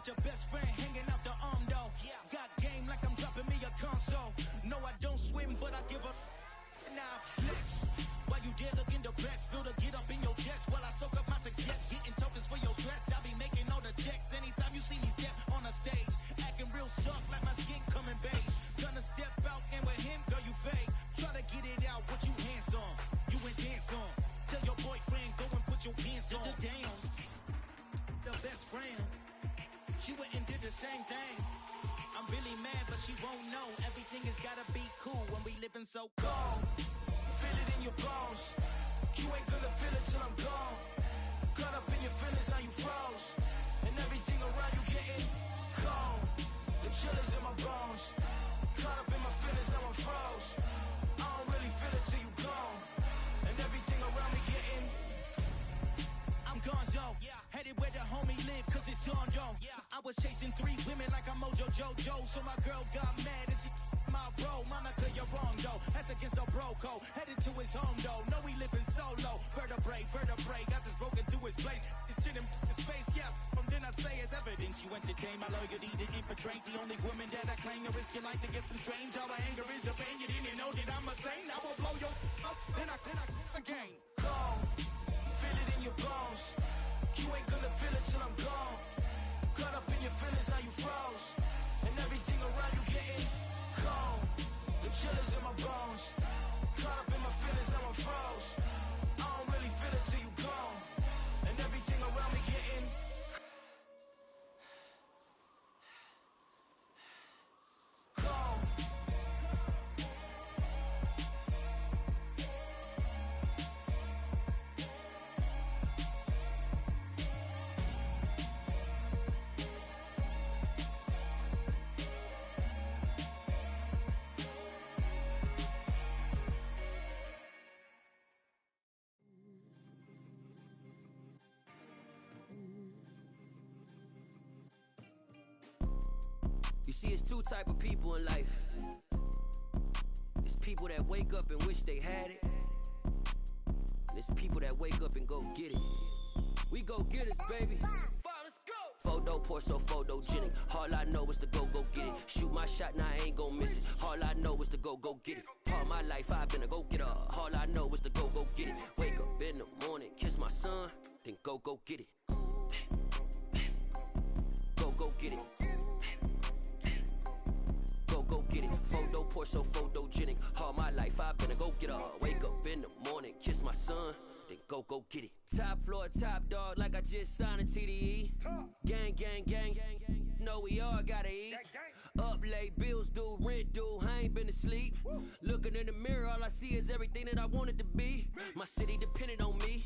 your best friend hanging out the arm though. Got game like I'm dropping me a console. No, I don't swim, but I give a now flex. While you there looking depressed, feel to get up in your chest while I soak up my success. Getting tokens for your stress, I'll be making all the checks. Anytime you see me step on a stage, acting real soft like my skin coming beige. Gonna step out and with him, girl, you fade. Try to get it out, what you handsome, you ain't dance on. Tell your boyfriend, go and put your pants on. Damn, the best friend, she went and did the same thing. I'm really mad, but she won't know. Everything has gotta be cool when we living so cold. Feel it in your bones. You ain't gonna feel it till I'm gone. Caught up in your feelings, now you froze. And everything around you getting cold. The chill is in my bones. Caught up in my feelings, now I'm froze. I don't really feel it till you gone. And everything around me getting I'm gonzo, headed where the homie live, cause it's on though. I was chasing 3 women like I'm Mojo Jojo. So my girl got mad and she my bro. Monica, you're wrong though, that's against a bro code. Headed to his home though, no we living solo. Vertebrae, got this broken to his place. This shit in space, from then I say it's evidence. You entertain my loyalty to infiltrate. The only woman that I claim to risk your life to get some strange. All my anger is a pain, you didn't know that I'm a saint. I will blow your up, then I again. Gone, feel it in your bones. You ain't gonna feel it till I'm gone. Caught up in your feelings, now you froze. And everything around you getting cold. The chill is in my bones. Caught up in my feelings, now I'm froze. I don't really feel it till you gone. And everything around me getting cold. You see, it's 2 type of people in life. It's people that wake up and wish they had it. And it's people that wake up and go get it. We go get it, baby. Let's go. Photo pour so photogenic. All I know is to go get it. Shoot my shot, now I ain't gon' miss it. All I know is to go get it. All my life I've been a go-getter. All I know is to go get it. Wake up in the morning, kiss my son, then go get it. Go get it. Go get it. Photo pour so photogenic. All my life I've been a go-getter. Wake up in the morning, kiss my son, then go get it. Top floor, top dog, like I just signed a TDE. Gang, gang, gang, gang, gang. Know we all gotta eat. Up late, bills due, rent due, I ain't been asleep. Looking in the mirror, all I see is everything that I wanted to be. My city depended on me,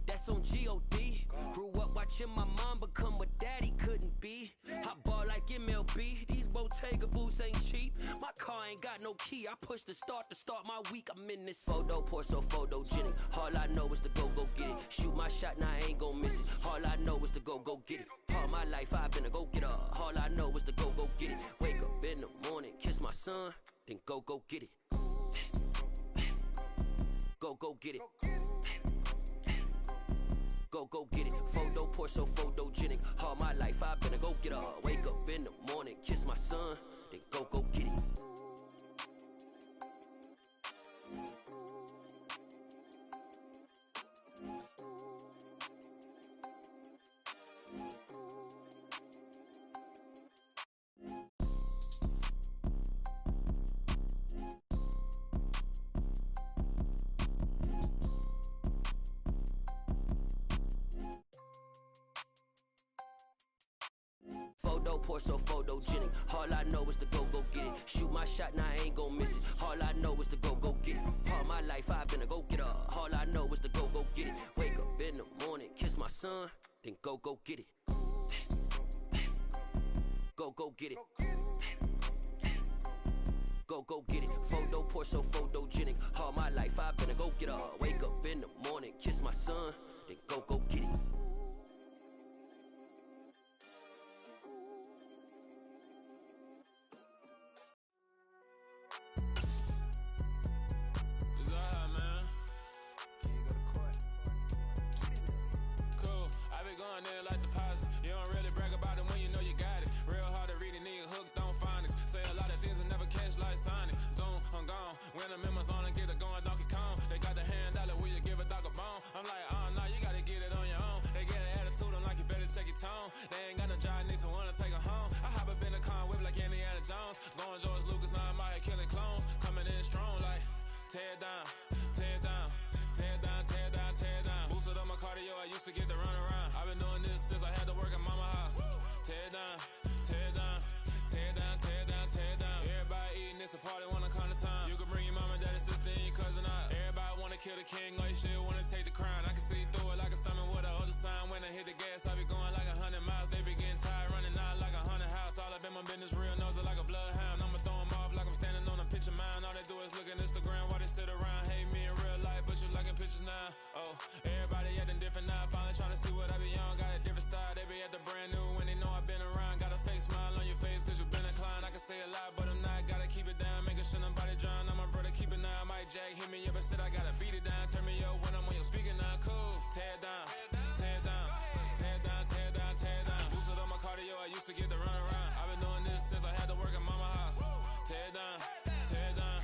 that's on G.O.D. Grew up watching my mom become what daddy couldn't be. I ball like MLB, these Bottega boots ain't cheap. My car ain't got no key, I push the start to start my week. I'm in this photo pour so photogenic. All I know is to go get it. Shoot my shot, now I ain't gon' miss it. All I know is to go get it. All my life I've been a go-getter. All I know is to go get it. Wake up in the morning, kiss my son, then go get it. Go get it. Go get it. Photo pour so photogenic. All my life I've been a go-getter. Wake up in the morning, kiss my son, then go get it. Photo pour so photogenic. All I know is to go get it. Shoot my shot, now I ain't gon' miss it. All I know is to go get it. All my life I've been a go-getter. All I know is to go get it. Wake up in the morning, kiss my son, then go get it. Go get it. Go get it. Photo pour so photogenic. All my life I've been a go-getter. Wake up in the morning, kiss my son, then go get it. Going there like deposit. You don't really brag about it when you know you got They ain't got no job, need someone to take her home. I hop up in the car, whip like Indiana Jones. Going George Lucas, now I'm out here killing clones. Coming in strong like, tear it down, tear it down. Tear it down, tear it down, tear it down. Boosted up my cardio, I used to get to run around. I've been doing this since I had to work at mama house. Tear it down, tear it down, tear it down, tear it down, tear it down. Everybody eating, it's a party, wanna come to time. You can bring your mama, daddy, sister, and your cousin out. Everybody wanna kill the king, or you shit wanna take the crown. I can see through it like a stomach with a other sign. When I hit the gas, I be going like 100 miles. They be getting tired, running out like 100 house. All up in my business, real nose like a bloodhound. I'ma throw them off like I'm standing on a picture mound. All they do is look at Instagram while they sit around. Hate me in real life, but you liking pictures now. Oh, everybody acting different now. Finally trying to see what I be on. Got a different style, they be at the brand new when they know I've been around. Got a fake smile on your face cause you been inclined. I can say a lot, but I'm not. Gotta keep it down, making sure nobody drown. I'm my brother, keep it now. Mike Jack hit me up and said I gotta beat it down. Turn me up when I'm on your speaker now. Cool, tear it down, tear it down, tear it down, tear it down, tear it down. Boosted up my cardio, I used to get to run around. I've been doing this since I had to work at mama house. Tear it down, tear it down,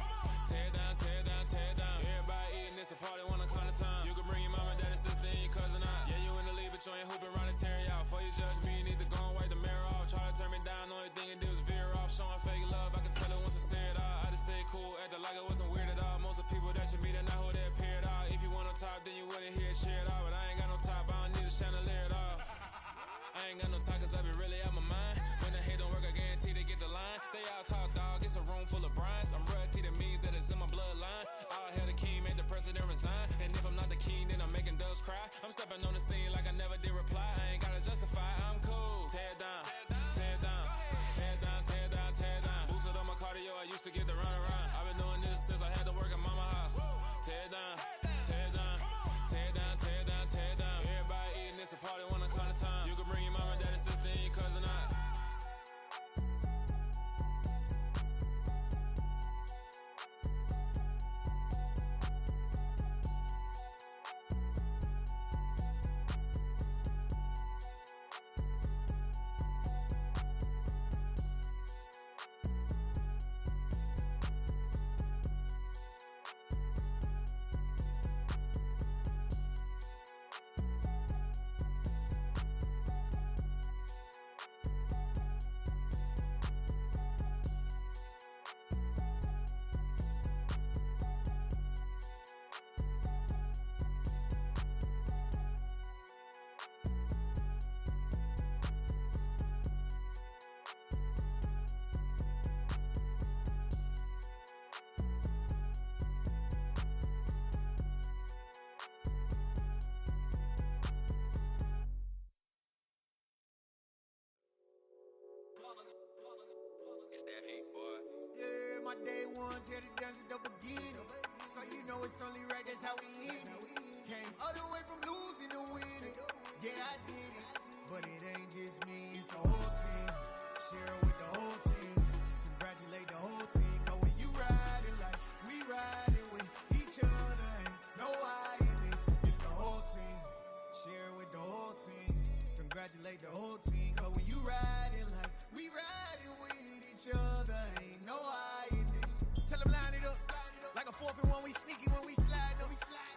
tear it down, tear it down, tear it down. Everybody eating, it's a party, wanna come to time. You can bring your mama, daddy, sister, and your cousin out. Yeah, you in the lead, but you ain't hooping around and tear it out. Before you judge me, you need to go and wipe the mirror off. Try to turn me down, only thing it did was veer off. Showing fake love, I can tell it once I say it all. I just stay cool, acting like it wasn't weird at all. Most of the people that you meet are not who they appear at all. If you want on top, then you wouldn't hear it cheer it all. But I ain't got no top, I don't need a chandelier at all. I ain't got no time cause I be really out my mind. When the hate don't work, I guarantee they get the line. They all talk dog, it's a room full of brines. I'm royalty, that means that it's in my bloodline. All hail the king, made the president resign. And if I'm not the king, then I'm making doves cry. I'm stepping on the scene like I never did reply. I ain't gotta justify, I'm cool. Tear it down, tear it down, tear it down, tear it down, tear it down. Boosted up my cardio, I used to get to run around. I've been doing this since I had to work at mama house. Tear it down, tear it down, tear it down, tear it down, tear it down. Everybody eating, it's a party, wanna come to time. You can bring your mama, daddy, sister, and your cousin out. It's that hate, boy. Yeah, my day ones here to dance at the beginning. So you know it's only right, that's how we end it. Came all the way from losing to winning. Yeah, I did it. But it ain't just me, it's the whole team. Share it with the whole team. Congratulate the whole team. Cause when you riding like we riding with each other, ain't no I in this. It's the whole team. Share it with the whole team. Congratulate the whole team. Cause when you riding like we riding with each other, ain't no I in this. Tell them line it up. Like a 4th and 1, we sneaky when we slide them.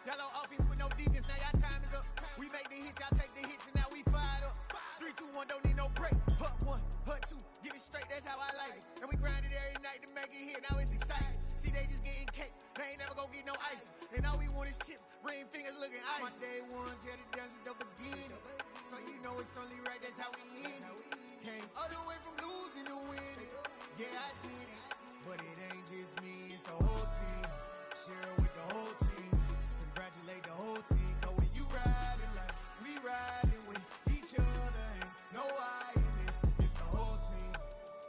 Y'all on offense with no defense, now y'all time is up. We make the hits, y'all take the hits, and now we fired up. 3, 2, 1, don't need no break. Hut 1, hut 2, give it straight, that's how I like it. And we grind it every night to make it hit, now it's exciting. See, they just getting cake, they ain't never gonna get no ice. And all we want is chips, ring fingers looking ice. My day ones here to dance at the beginning. So you know it's only right, that's how we end it. Came all the way from losing to winning. Yeah, I did it. But it ain't just me, it's the whole team. Share it with the whole team. Congratulate the whole team. Cause when you riding like we riding with each other, ain't no I in this. It's the whole team.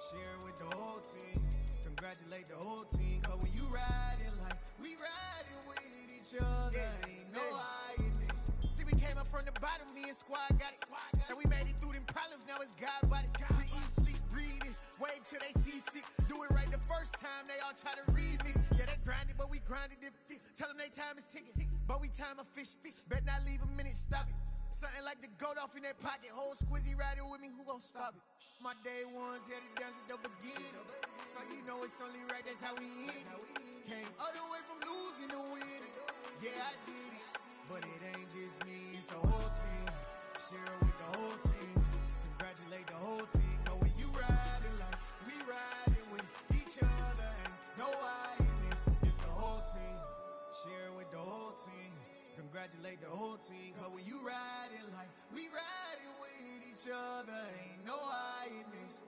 Share it with the whole team. Congratulate the whole team. Cause when you riding like we riding with each other, ain't no I in this. See, we came up from the bottom, me and squad got it. And we made it through them problems, now it's God body. We eat, sleep, breathe this. Wave till they see sick. Do it right the first time, they all try to remix. Yeah, they grinded, but we grinded different. Tell them they time is ticking, but we time a fish. Bet not leave a minute, stop it. Something like the goat off in their pocket. Whole squizzy riding with me, who gon' stop it? My day ones here to dance at the beginning. So you know it's only right, that's how we end it. Came all the way from losing to winning. Yeah, I did it. But it ain't just me, it's the whole team. Share it with the whole team. no highness.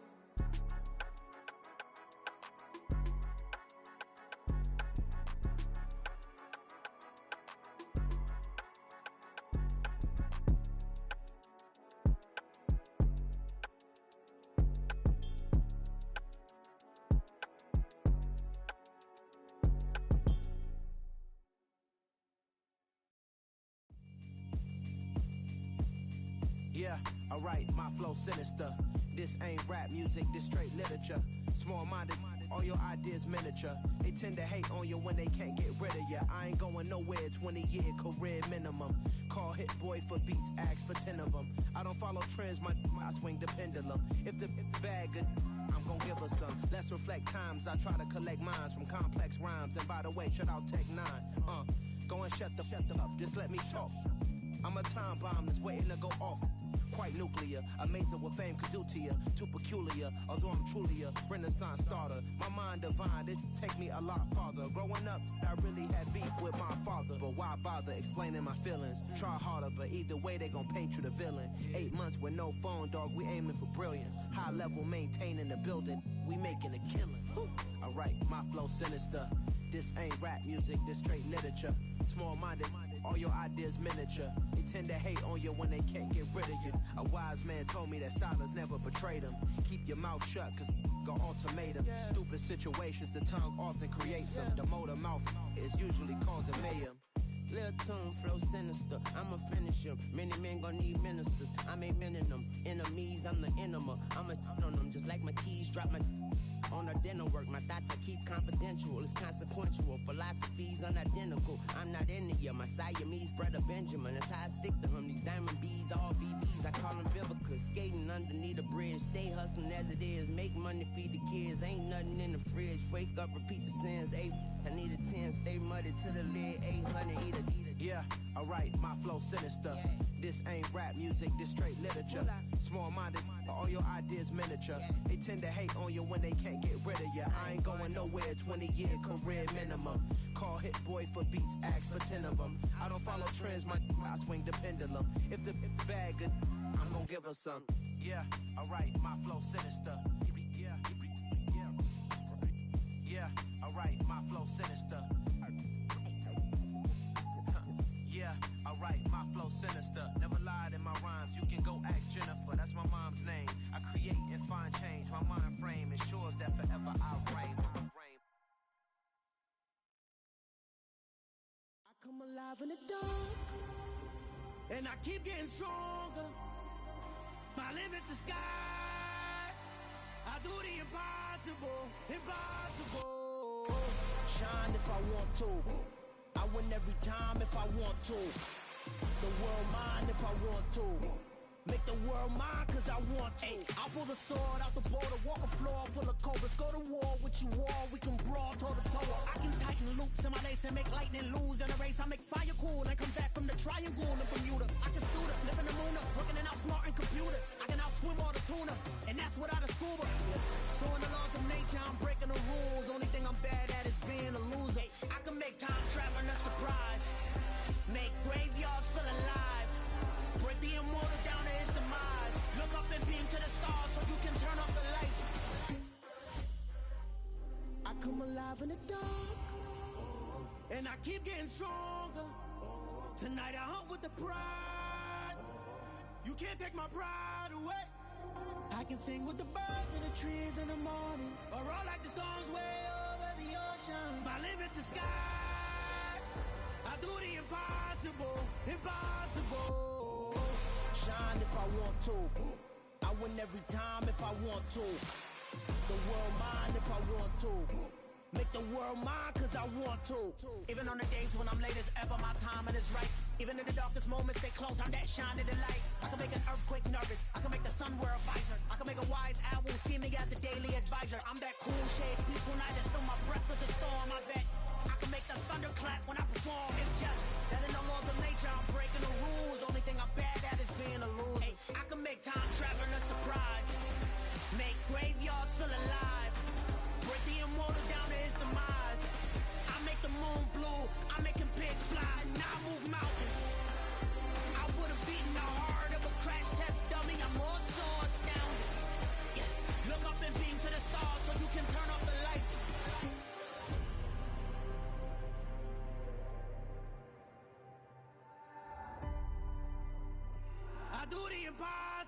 Yeah, alright, my flow sinister. This ain't rap music, this straight literature. Small-minded, all your ideas miniature. They tend to hate on you when they can't get rid of you. I ain't going nowhere, 20-year career minimum. Call hit boy for beats, ask for 10 of them. I don't follow trends, I swing the pendulum. If the bag good, I'm gon' give her some. Let's reflect times, I try to collect minds from complex rhymes. And by the way, shout out Tech 9. Go and shut the up, just let me talk. I'm a time bomb that's waiting to go off. Quite nuclear, amazing what fame could do to you. Too peculiar, although I'm truly a renaissance starter. My mind divine, it take me a lot farther. Growing up, I really had beef with my father. But why bother explaining my feelings? Try harder, but either way they gon' paint you the villain. 8 months with no phone, dog, we aiming for brilliance. High level maintaining the building, we making a killing. Alright, my flow sinister. This ain't rap music, this straight literature. Small-minded, all your ideas miniature. They tend to hate on you when they can't get rid of you. A wise man told me that silence never betrayed him. Keep your mouth shut, cause got ultimatums. Stupid situations, the tongue often creates them. The motor mouth is usually causing mayhem. Lil' tune, flow sinister, I'ma finish him. Many men gon' need ministers, I'm aiming them. Enemies, I'm the enema. I'ma on them, just like my keys, drop my on our dinner work. My thoughts I keep confidential, it's consequential. Philosophies unidentical, I'm not into you. My Siamese brother Benjamin, that's how I stick to him. These diamond bees, all BBs, I call them Vivica. Skating underneath the bridge, stay hustling as it is. Make money, feed the kids, ain't nothing in the fridge. Wake up, repeat the sins, I need a 10, stay muddy to the lid, 800, eat a. Yeah, alright, my flow sinister. This ain't rap music, this straight literature. Small-minded, all your ideas miniature. They tend to hate on you when they can't get rid of you. I ain't going nowhere, 20-year career minimum. Call hit boy for beats, ask for 10 of them. I don't follow trends, I swing the pendulum. If the bag good, I'm gon' give her some. Yeah, alright, my flow sinister. Yeah, alright, my flow sinister. Yeah, alright, my flow sinister. Never lied in my rhymes, you can go ask Jennifer. That's my mom's name. I create and find change. My mind frame ensures that forever I reign. I come alive in the dark, and I keep getting stronger. My limit's the sky. I do the impossible, impossible. Shine if I want to. I win every time if I want to. The world mine if I want to. Make the world mine cause I want to. I pull the sword out the border, walk a floor full of cobras. Go to war with you all, we can brawl toe to toe. I can tighten loops in my lace and make lightning lose in a race. I make fire cool and come back from the triangle in Bermuda. I can suit up, live in the moon up, working and outsmarting computers. I can outswim all the tuna, and that's without a scuba. So in the laws of nature, I'm breaking the rules. Only thing I'm bad at is being a loser. I can make time traveling a surprise, make graveyards feel alive, break the immortal down to his demise. Look up and beam to the stars so you can turn off the lights. I come alive in the dark, and I keep getting stronger. Tonight I hunt with the pride. You can't take my pride away. I can sing with the birds and the trees in the morning, or roll like the storms way over the ocean. My limit's the sky. I do the impossible, impossible. Shine if I want to. I win every time if I want to. The world mine if I want to. Make the world mine cause I want to. Even on the days when I'm late as ever, my timing is right. Even in the darkest moments, stay close, I'm that shine of the light. I can make an earthquake nervous, I can make the sun wear a visor. I can make a wise owl see me as a daily advisor. I'm that cool shade, peaceful night, and still my breath is a storm, I bet. I can make the thunder clap when I perform. It's just that in the laws of nature, I'm breaking the rules. Only thing I'm bad at is being a loser. I can make time traveling a surprise, make graveyards feel alive, break the immortal down to his demise. I make the moon blue, I'm making pigs fly, and I move mountains. I would've beaten the heart of a crash test dummy, I'm more so astounded.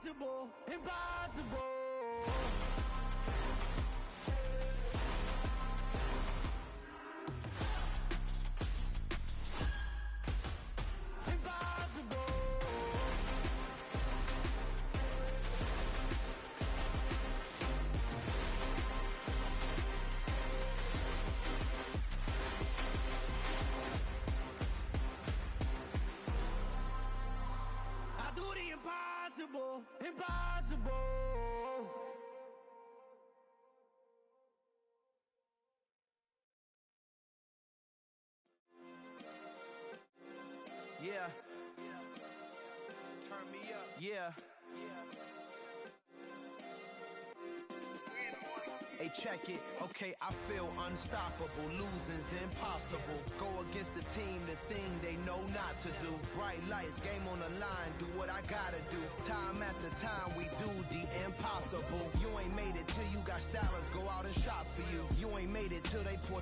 impossible, impossible. Impossible, impossible. Yeah. Turn me up. Yeah. Hey, check it. Okay, I feel unstoppable. Losing's impossible. Go against the team, the thing they know not to do. Bright lights, game on the line, do what I gotta do. Time after time, we do the impossible. You ain't made it till you got stylers go out and shop for you. You ain't made it till they put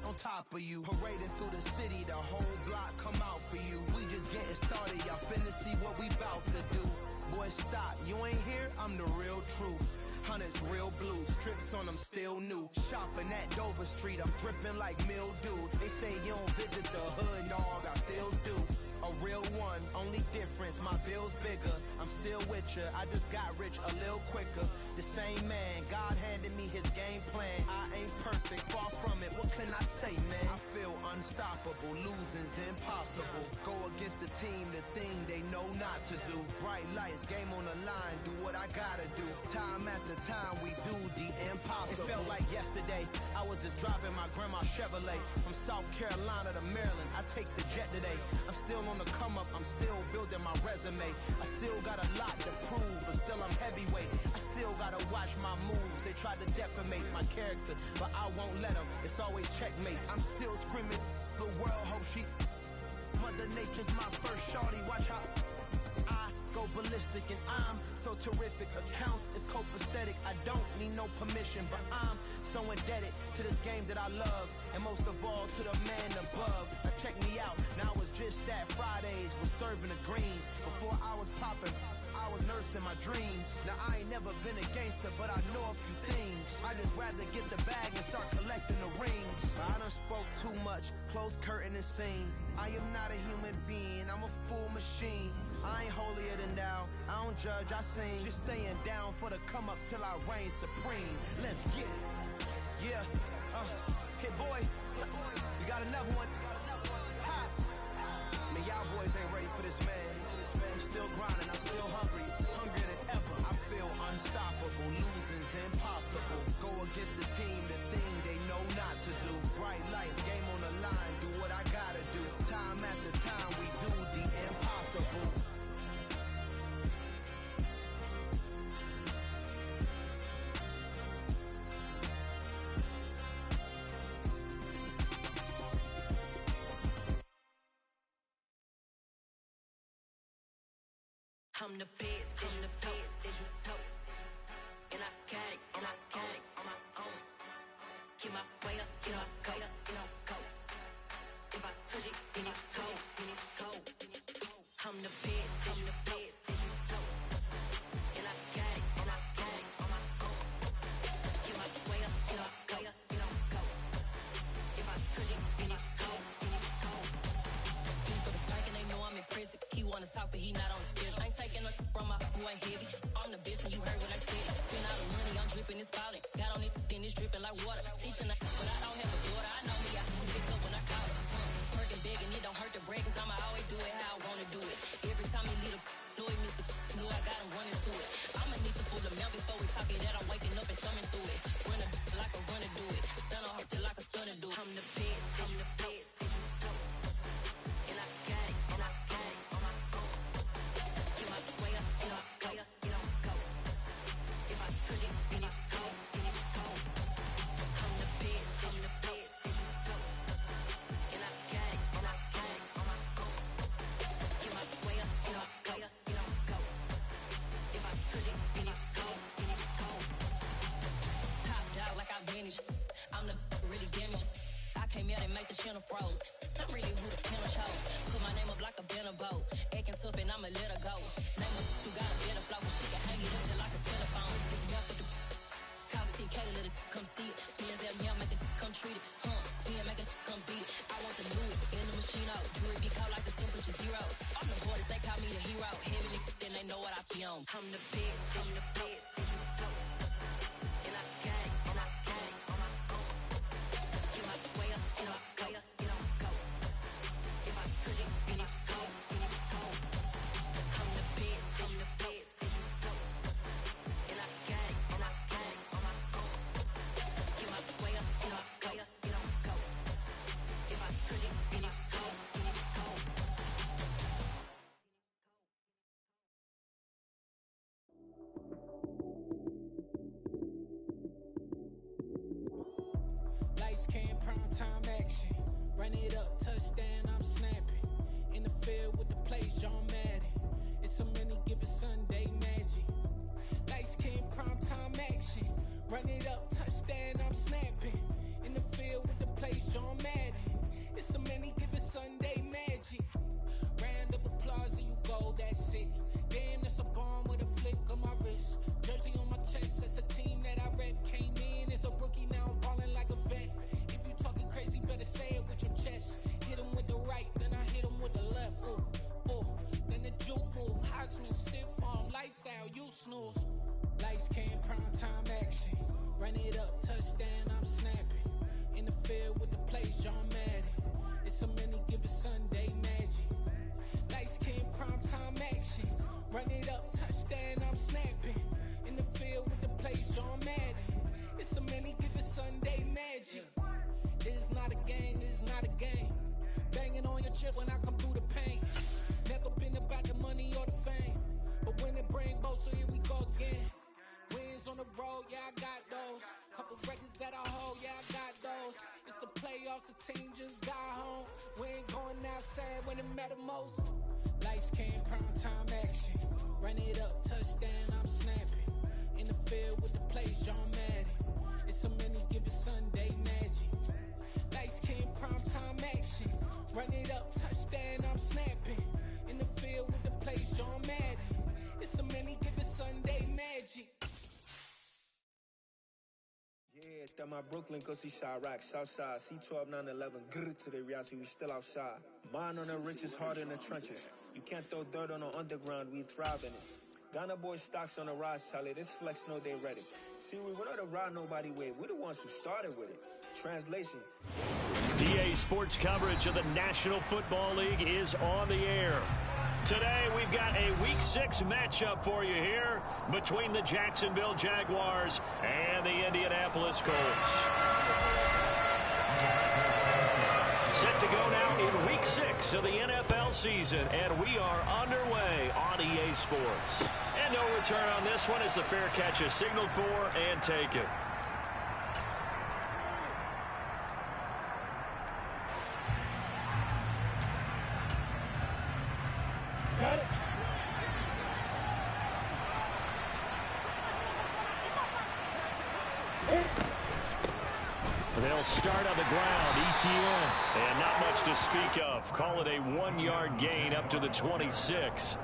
on top of you. Parading through the city, the whole block come out for you. We just getting started, y'all finna see what we bout to do. Boy, stop, you ain't here, I'm the real truth. Hunters, real blue, strips on them still new. Shopping at Dover Street, I'm dripping like mildew. They say you don't visit the hood, dog, I still do. A real one, only difference, my bill's bigger. I'm still with ya, I just got rich a little quicker. The same man, God handed me his game plan. I ain't perfect, far from it, what can I say, man? I feel unstoppable, losing's impossible. Go against the team, the thing they know not to do. Bright lights, game on the line, do what I gotta do. Time after time, we do the impossible. It felt like yesterday, I was just driving my grandma's Chevrolet. From South Carolina to Maryland, I take the jet today. I'm still on the come up, I'm still building my resume. I still got a lot to prove, but still I'm heavyweight. I still gotta watch my moves. They tried to defamate my character, but I won't let them. It's always checkmate. I'm still screaming, the world hope she. Mother Nature's my first shorty, watch how I go ballistic and I'm so terrific. Accounts is copacetic, I don't need no permission, but I'm so indebted to this game that I love, and most of all to the man above. Now check me out, now it's just that Fridays was serving the greens. Before I was popping, I was nursing my dreams. Now I ain't never been a gangster, but I know a few things. I just rather get the bag and start collecting the rings. But I done spoke too much, close curtain and scene. I am not a human being, I'm a full machine. I ain't holier than thou, I don't judge, I sing. Just staying down for the come up till I reign supreme. Let's get it. Yeah, hit boy, you got another one. Ha! Man, y'all boys ain't ready for this, man. I'm still grinding, I'm still hungry, hungrier than ever. I feel unstoppable, losing's impossible. Go against the team, the thing they know not to do. Bright lights, game on the line, do what I gotta do. Time after time, we do the impossible. I'm the best, I'm the best, as you know. And I got it, and I got it on my own. Get my way up, get up, go, get up, go. If I touch it, then it's cold, then it's cold. I'm the best, I'm the best, as you know. And I got it, and I got it on my own. Get my way up, get up, go, get up, go. If I touch it, then it's cold, then it's cold. He for the bike and they know I'm impressive. He wanna talk, but he not on the schedule. I ain't taking a from my boy heavy. I'm the best and you heard what I said. Spend all the money, I'm dripping, it's falling. Got on it, then it's dripping like water. Teaching, but I don't have a daughter. I know me, I can pick up when I call it. Working big and it don't hurt the break, cause I'ma always do it how I wanna do it. Every time he lead a know it, Mr. Know I got him running to it. I'ma need to pull the mail before we talk it that I'm waking up and thumbing through it. Run a like a runner do it. Stun on her till like a stunner do it. I'm the best, I'm the best, and you know. And I got it, and I got it on my own. Get my way up, get up, go, get up, go. If I touch it, then it's cold, then it's cold. I'm the best, I'm the best, and you know. And I got it, and I got it on my own. Get my way up, get up, go, get up, go. If I touch it, then it's cold, then it's cold. Top dog like I manage. I'm the really damaged. I came out and make the channel froze. I'm really who the panel chose. Put my name up like a banner boat. Acting tough and I'ma let her go. Name up, you got a better flow. She can hang it up just like a telephone. Sticking up with the cost 10K to let it come see it. Me and them, yeah, make it come treat it. Spin, make it come beat it. I want the new in the machine out. Jewelry be caught like the temperature zero. I'm the hardest, they call me the hero. Heavily, then they know what I be on. I'm the best, I'm the best, and you know. And I got it, and I got it on my own. Get my way up, get on go, get on go. If I touch it, then it's cold, then it's cold. I'm the best, I'm the best, and you know. And I got it, and I got it on my own. Get my way up, get on go, get on go. If I touch it, then it's cold, then it's cold. Lights came, prime time action. Run it up, touchdown, I'm snapping. In the field with the plays, John Madden. It's a many given Sunday magic. Lights came, prime time action. Run it up, touchdown, I'm snapping. In the field with the plays, John Madden. It's a many given Sunday magic. Round of applause and you go, that's it. Damn, that's a bomb with a flick on my wrist. Jersey on my chest, that's a team that I rep. Came in as a rookie, now I'm ballin' like a vet. If you talking crazy, better say it with your chest. Hit him with the right, then I hit him with the left. Ooh, ooh, then the juke move. Heisman, stiff arm, lights out, you snooze. Lights came, prime time action. Run it up, touchdown, I'm snapping. In the field with the plays, John Madden. It's a many given Sunday magic. Lights came, prime time action. Run it up, touchdown, I'm snapping. In the field with the plays, John Madden. It's a many given Sunday magic. It is not a game, it is not a game. Banging on your chest when I come through the pain. Never been about the money or the fame. But when it bring both, so here we go again. Wins on the road, yeah, I got those. Couple records that I hold, yeah, I got those. It's the playoffs, the team just got home. We ain't going outside when it matter most. Lights came, prime time action. Run it up, touchdown, I'm snapping. In the field with the plays, John Madden. It's a many given Sunday magic. Lights came, prime time action. Run it up, touchdown, I'm snapping. In the field with the plays, John Madden. It's a many given Sunday magic. Yeah, that my Brooklyn, cause he shot rock, Southside, C12, 911, grr to the reality, we still outside. Mine on the riches, hard in the trenches. You can't throw dirt on the underground, we thrive in it. Ghana boys stocks on the rise, Charlie, this flex know they ready. See, we not to ride nobody with, we're the ones who started with it. Translation. DA Sports coverage of the National Football League is on the air. Today, we've got a Week 6 matchup for you here between the Jacksonville Jaguars and the Indianapolis Colts. Set to go now in Week 6 of the NFL season, and we are underway on EA Sports. And no return on this one as the fair catch is signaled for and taken. They'll start on the ground, ETN, and not much to speak of. Call it a 1-yard gain up to the 26.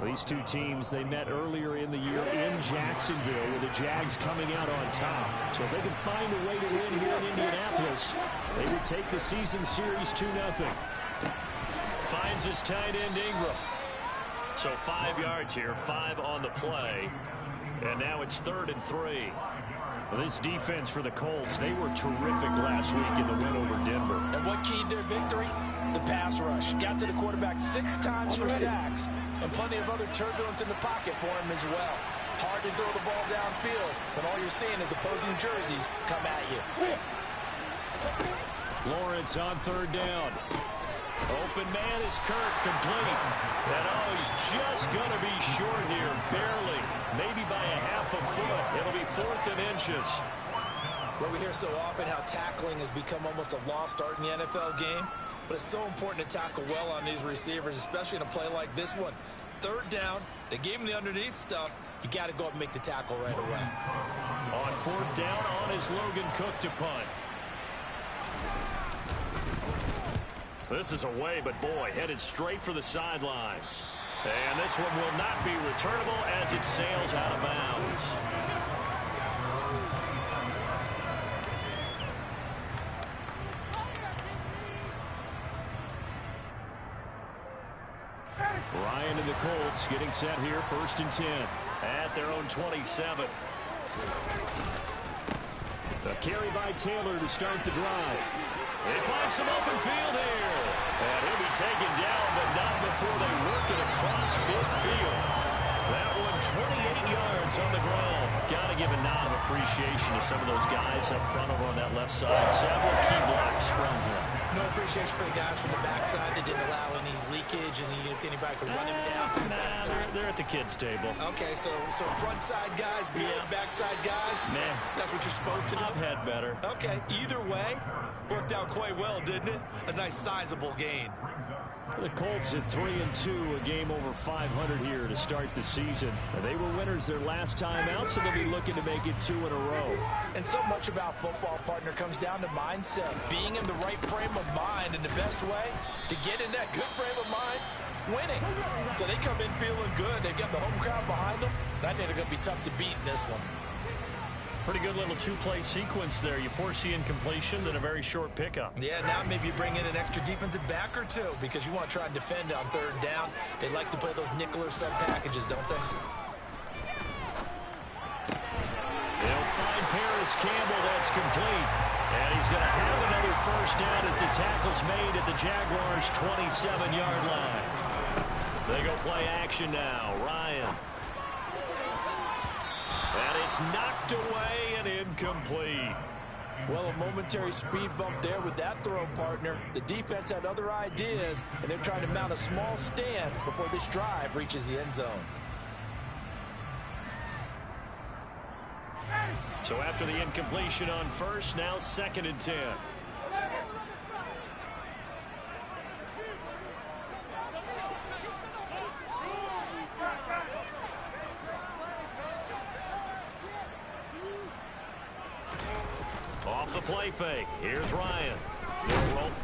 These two teams, they met earlier in the year in Jacksonville with the Jags coming out on top. So if they can find a way to win here in Indianapolis, they would take the season series 2-0. Finds his tight end Ingram. So 5 yards here, 5 on the play. And now it's 3rd and 3. Well, this defense for the Colts, they were terrific last week in the win over Denver. And what keyed their victory? The pass rush. Got to the quarterback 6 times for sacks, and plenty of other turbulence in the pocket for him as well. Hard to throw the ball downfield, but all you're seeing is opposing jerseys come at you. Lawrence on 3rd down. Open man is Kirk, complete. And he's just going to be short here, barely. Maybe by a half a foot. It'll be 4th and inches. Well, we hear so often how tackling has become almost a lost art in the NFL game. But it's so important to tackle well on these receivers, especially in a play like this one. 3rd down, they gave him the underneath stuff. You got to go up and make the tackle right away. On 4th down, on is Logan Cook to punt. This is away, but boy, headed straight for the sidelines. And this one will not be returnable as it sails out of bounds. Ryan and the Colts getting set here, 1st and 10 at their own 27. A carry by Taylor to start the drive. They find some open field here. And he'll be taken down, but not before they work it across midfield. That one 28 yards on the ground. Got to give a nod of appreciation to some of those guys up front over on that left side. Several key blocks from him. No appreciation for the guys from the backside that didn't allow any leakage and anybody could run him down from the backside. They're at the kids' table. Okay, so front side guys, good, backside guys, man, that's what you're supposed to do. I've had better. Okay, either way, worked out quite well, didn't it? A nice sizable gain. The Colts at 3-2, a game over 500 here to start the season. They were winners their last time out, so they'll be looking to make it 2 in a row. And so much about football, partner, comes down to mindset. Being in the right frame of mind, and the best way to get in that good frame of mind, winning. So they come in feeling good. They've got the home crowd behind them. And I think they're going to be tough to beat in this one. Pretty good little two-play sequence there. You force the incompletion, then a very short pickup. Yeah, now maybe you bring in an extra defensive back or two because you want to try and defend on 3rd down. They like to play those nickel or sub packages, don't they? They'll find Paris Campbell. That's complete. And he's going to have another 1st down as the tackle's made at the Jaguars' 27-yard line. They go play action now. Ryan. And it's knocked away and incomplete. Well, a momentary speed bump there with that throw, partner. The defense had other ideas, and they're trying to mount a small stand before this drive reaches the end zone. So after the incompletion on 1st, now 2nd and 10. Off the play fake. Here's Ryan.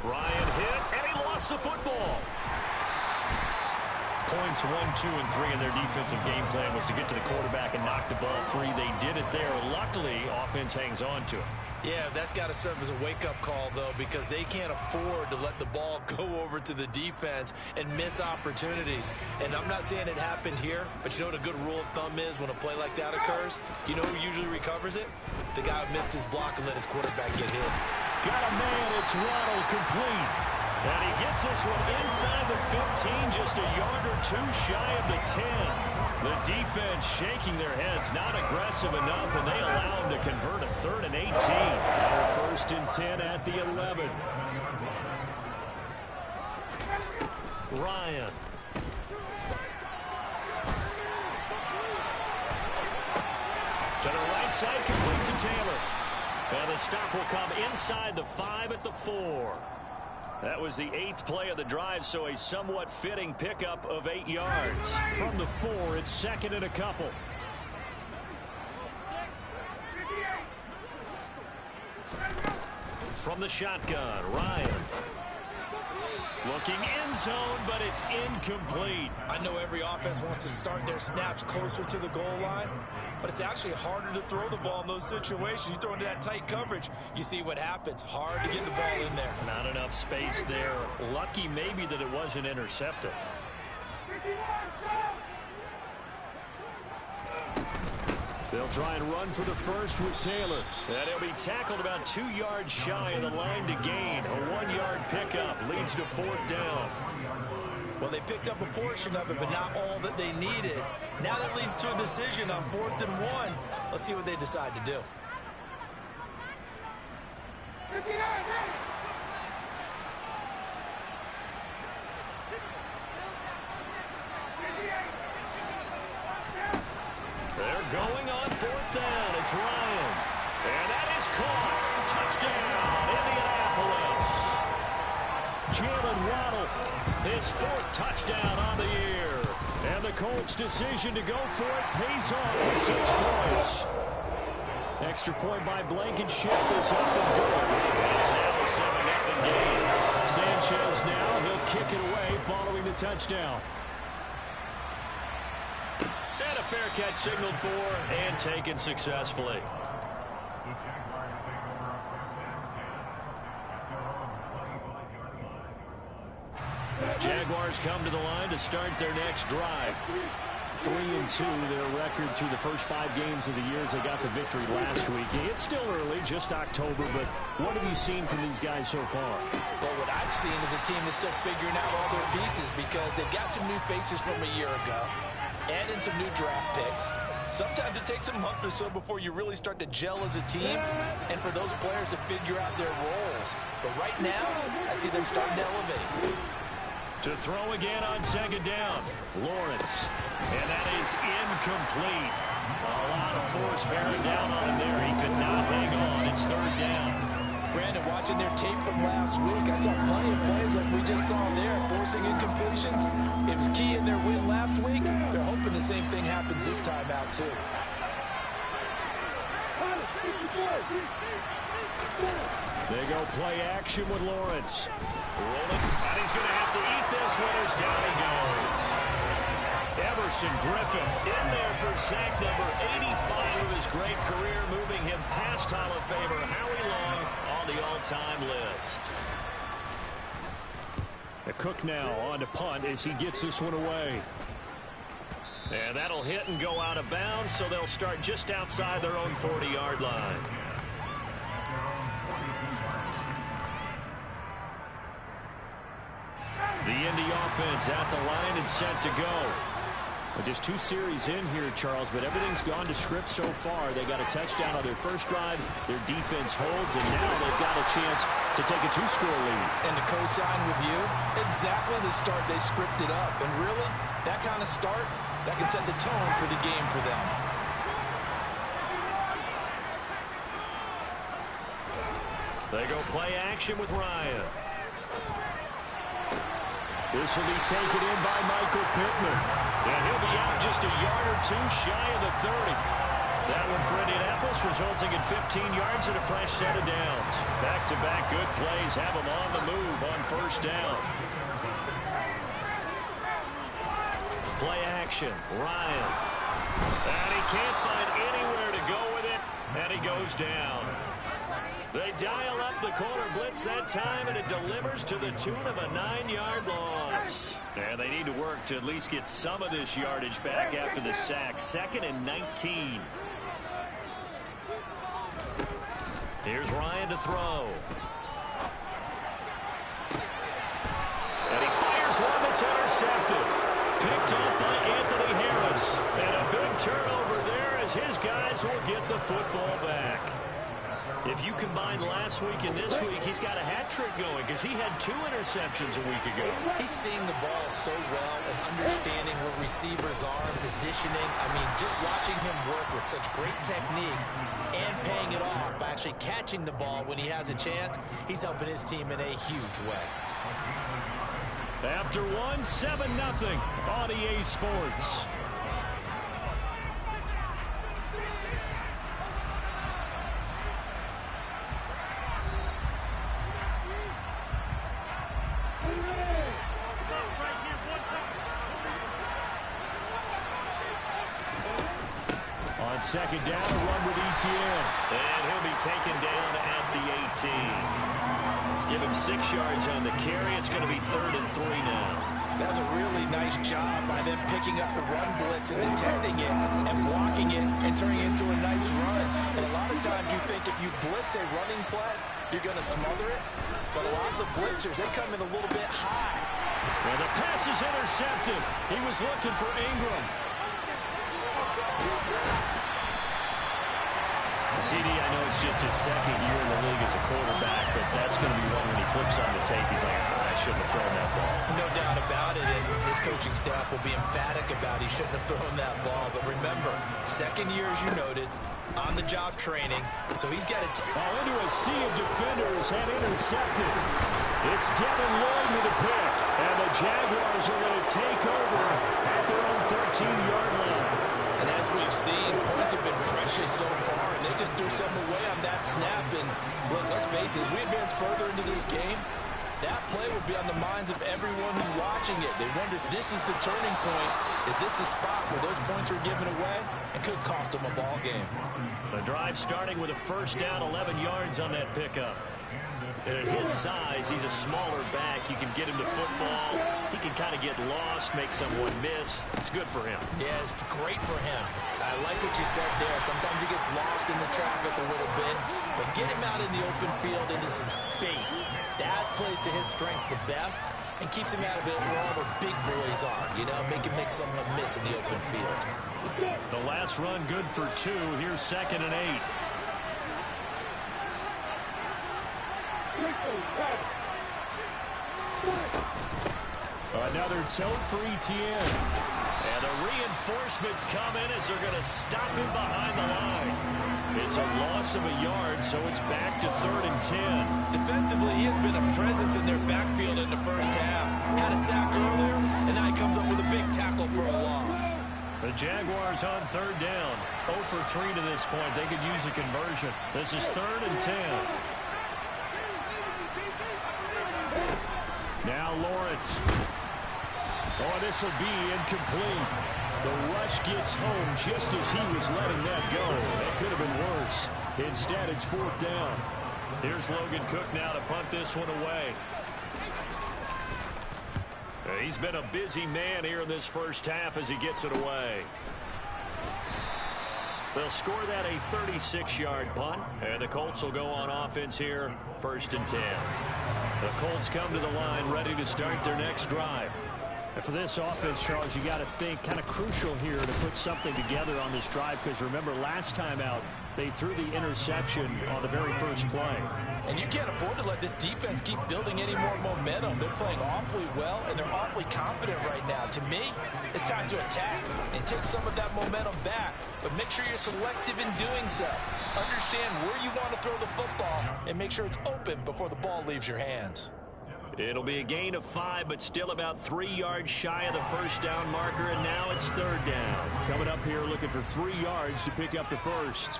Ryan hit, and he lost the football. Points 1, 2, and 3 in their defensive game plan was to get to the quarterback and knock the ball free. They did it there. Luckily, offense hangs on to it. Yeah, that's got to serve as a wake-up call, though, because they can't afford to let the ball go over to the defense and miss opportunities. And I'm not saying it happened here, but you know what a good rule of thumb is when a play like that occurs? You know who usually recovers it? The guy who missed his block and let his quarterback get hit. Got a man. It's Waddle complete. And he gets this one inside the 15, just a yard or 2 shy of the 10. The defense shaking their heads, not aggressive enough, and they allow him to convert a 3rd and 18. Now 1st and 10 at the 11. Ryan. To the right side, complete to Taylor. And the stop will come inside the 5 at the 4. That was the 8th play of the drive, so a somewhat fitting pickup of 8 yards. From the 4, it's 2nd and a couple. From the shotgun, Ryan. Looking end zone, but it's incomplete. I know every offense wants to start their snaps closer to the goal line, but it's actually harder to throw the ball in those situations. You throw into that tight coverage, you see what happens. Hard to get the ball in there. Not enough space there. Lucky maybe that it wasn't intercepted. They'll try and run for the 1st with Taylor. And he'll be tackled about 2 yards shy of the line to gain. A 1-yard pickup leads to 4th down. Well, they picked up a portion of it, but not all that they needed. Now that leads to a decision on 4th and 1. Let's see what they decide to do. They're going on 4th down. It's Ryan. And that is caught. Touchdown, Indianapolis. Jalen Waddle, his 4th touchdown on the year. And the Colts' decision to go for it pays off with 6 points. extra point by Blankenship is up and good. And it's now a 7-0 game. Sanchez now, he'll kick it away following the touchdown. And a fair catch signaled for and taken successfully. Jaguars come to the line to start their next drive. 3-2, their record through the first 5 games of the year as they got the victory last week. It's still early, just October, but what have you seen from these guys so far? Well, what I've seen is a team that's still figuring out all their pieces because they've got some new faces from a year ago, add in some new draft picks. Sometimes it takes a month or so before you really start to gel as a team and for those players to figure out their roles. But right now, I see them starting to elevate. To throw again on second down, Lawrence. And that is incomplete. A lot of force bearing down on him there. He could not hang on. It's third down. Brandon, watching their tape from last week, I saw plenty of plays like we just saw there, forcing incompletions. It was key in their win last week. They're hoping the same thing happens this time out, too. They go play action with Lawrence. Rolling, and he's going to have to eat this one as down he goes. Everson Griffin in there for sack number 85 of his great career, moving him past Hall of Famer Howie Long on the all-time list. The Cook now on to punt as he gets this one away. And that'll hit and go out of bounds, so they'll start just outside their own 40-yard line. The Indy offense at the line and set to go. Well, just 2 series in here, Charles, but everything's gone to script so far. They got a touchdown on their first drive. Their defense holds, and now they've got a chance to take a 2-score lead. And to co-sign with you, exactly the start they scripted up. And really, that kind of start, that can set the tone for the game for them. They go play action with Ryan. This will be taken in by Michael Pittman. And he'll be out just a yard or 2 shy of the 30. That one for Indianapolis, resulting in 15 yards and a fresh set of downs. Back-to-back good plays have them on the move on first down. Play action, Ryan. And he can't find anywhere to go with it, and he goes down. They dial up the corner blitz that time, and it delivers to the tune of a 9-yard loss. And they need to work to at least get some of this yardage back after the sack. 2nd and 19. Here's Ryan to throw. And he fires one that's intercepted. Picked up by Anthony Harris. And a big turnover there as his guys will get the football back. If you combine last week and this week, he's got a hat trick going because he had 2 interceptions a week ago. He's seeing the ball so well and understanding where receivers are, positioning. I mean, just watching him work with such great technique and paying it off by actually catching the ball when he has a chance, he's helping his team in a huge way. After 1, 7-0 on EA Sports. On second down, a run with Etienne. And he'll be taken down at the 18. Give him 6 yards on the carry. It's going to be 3rd and 3 now. That's a really nice job by them picking up the run blitz and detecting it and blocking it and turning it into a nice run. And a lot of times you think if you blitz a running play, you're going to smother it. But a lot of the blitzers, they come in a little bit high. And the pass is intercepted. He was looking for Ingram. CD, I know it's just his 2nd year in the league as a quarterback, but that's going to be one when he flips on the tape. He's like, I shouldn't have thrown that ball. No doubt about it, and his coaching staff will be emphatic about he shouldn't have thrown that ball. But remember, 2nd year, as you noted, on-the-job training, so he's got to... Into a sea of defenders and intercepted. It's Devin Lloyd with a pick, and the Jaguars are going to take over at their own 13-yard line. And as we've seen, points have been precious so far in They just threw some away on that snap. And look, let's face it, as we advance further into this game, that play will be on the minds of everyone who's watching it. They wonder if this is the turning point. Is this the spot where those points were given away and could cost them a ball game? The drive starting with a first down, 11 yards on that pickup. And at his size, he's a smaller back. You can get him to football. He can kind of get lost, make someone miss. It's good for him. Yeah, it's great for him. I like what you said there. Sometimes he gets lost in the traffic a little bit, but get him out in the open field into some space. That plays to his strengths the best and keeps him out of it where all the big boys are, you know, make someone miss in the open field. The last run good for 2. Here's 2nd and 8. Another tote for Etienne. And the reinforcements come in as they're going to stop him behind the line. It's a loss of a yard, so it's back to 3rd and 10. Defensively, he has been a presence in their backfield in the first half. Had a sack earlier, and now he comes up with a big tackle for a loss. The Jaguars on 3rd down. 0 for 3 to this point. They could use a conversion. This is 3rd and 10. Now Lawrence. Oh, this will be incomplete. The rush gets home just as he was letting that go. That could have been worse. Instead, it's 4th down. Here's Logan Cook now to punt this one away. He's been a busy man here in this first half as he gets it away. They'll score that a 36-yard punt, and the Colts will go on offense here, 1st and 10. The Colts come to the line ready to start their next drive. And for this offense, Charles, you got to think kind of crucial here to put something together on this drive, because remember last time out they threw the interception on the very first play. And you can't afford to let this defense keep building any more momentum. They're playing awfully well, and they're awfully confident right now. To me, it's time to attack and take some of that momentum back. But make sure you're selective in doing so. Understand where you want to throw the football and make sure it's open before the ball leaves your hands. It'll be a gain of 5, but still about 3 yards shy of the first down marker, and now it's 3rd down. Coming up here looking for 3 yards to pick up the first.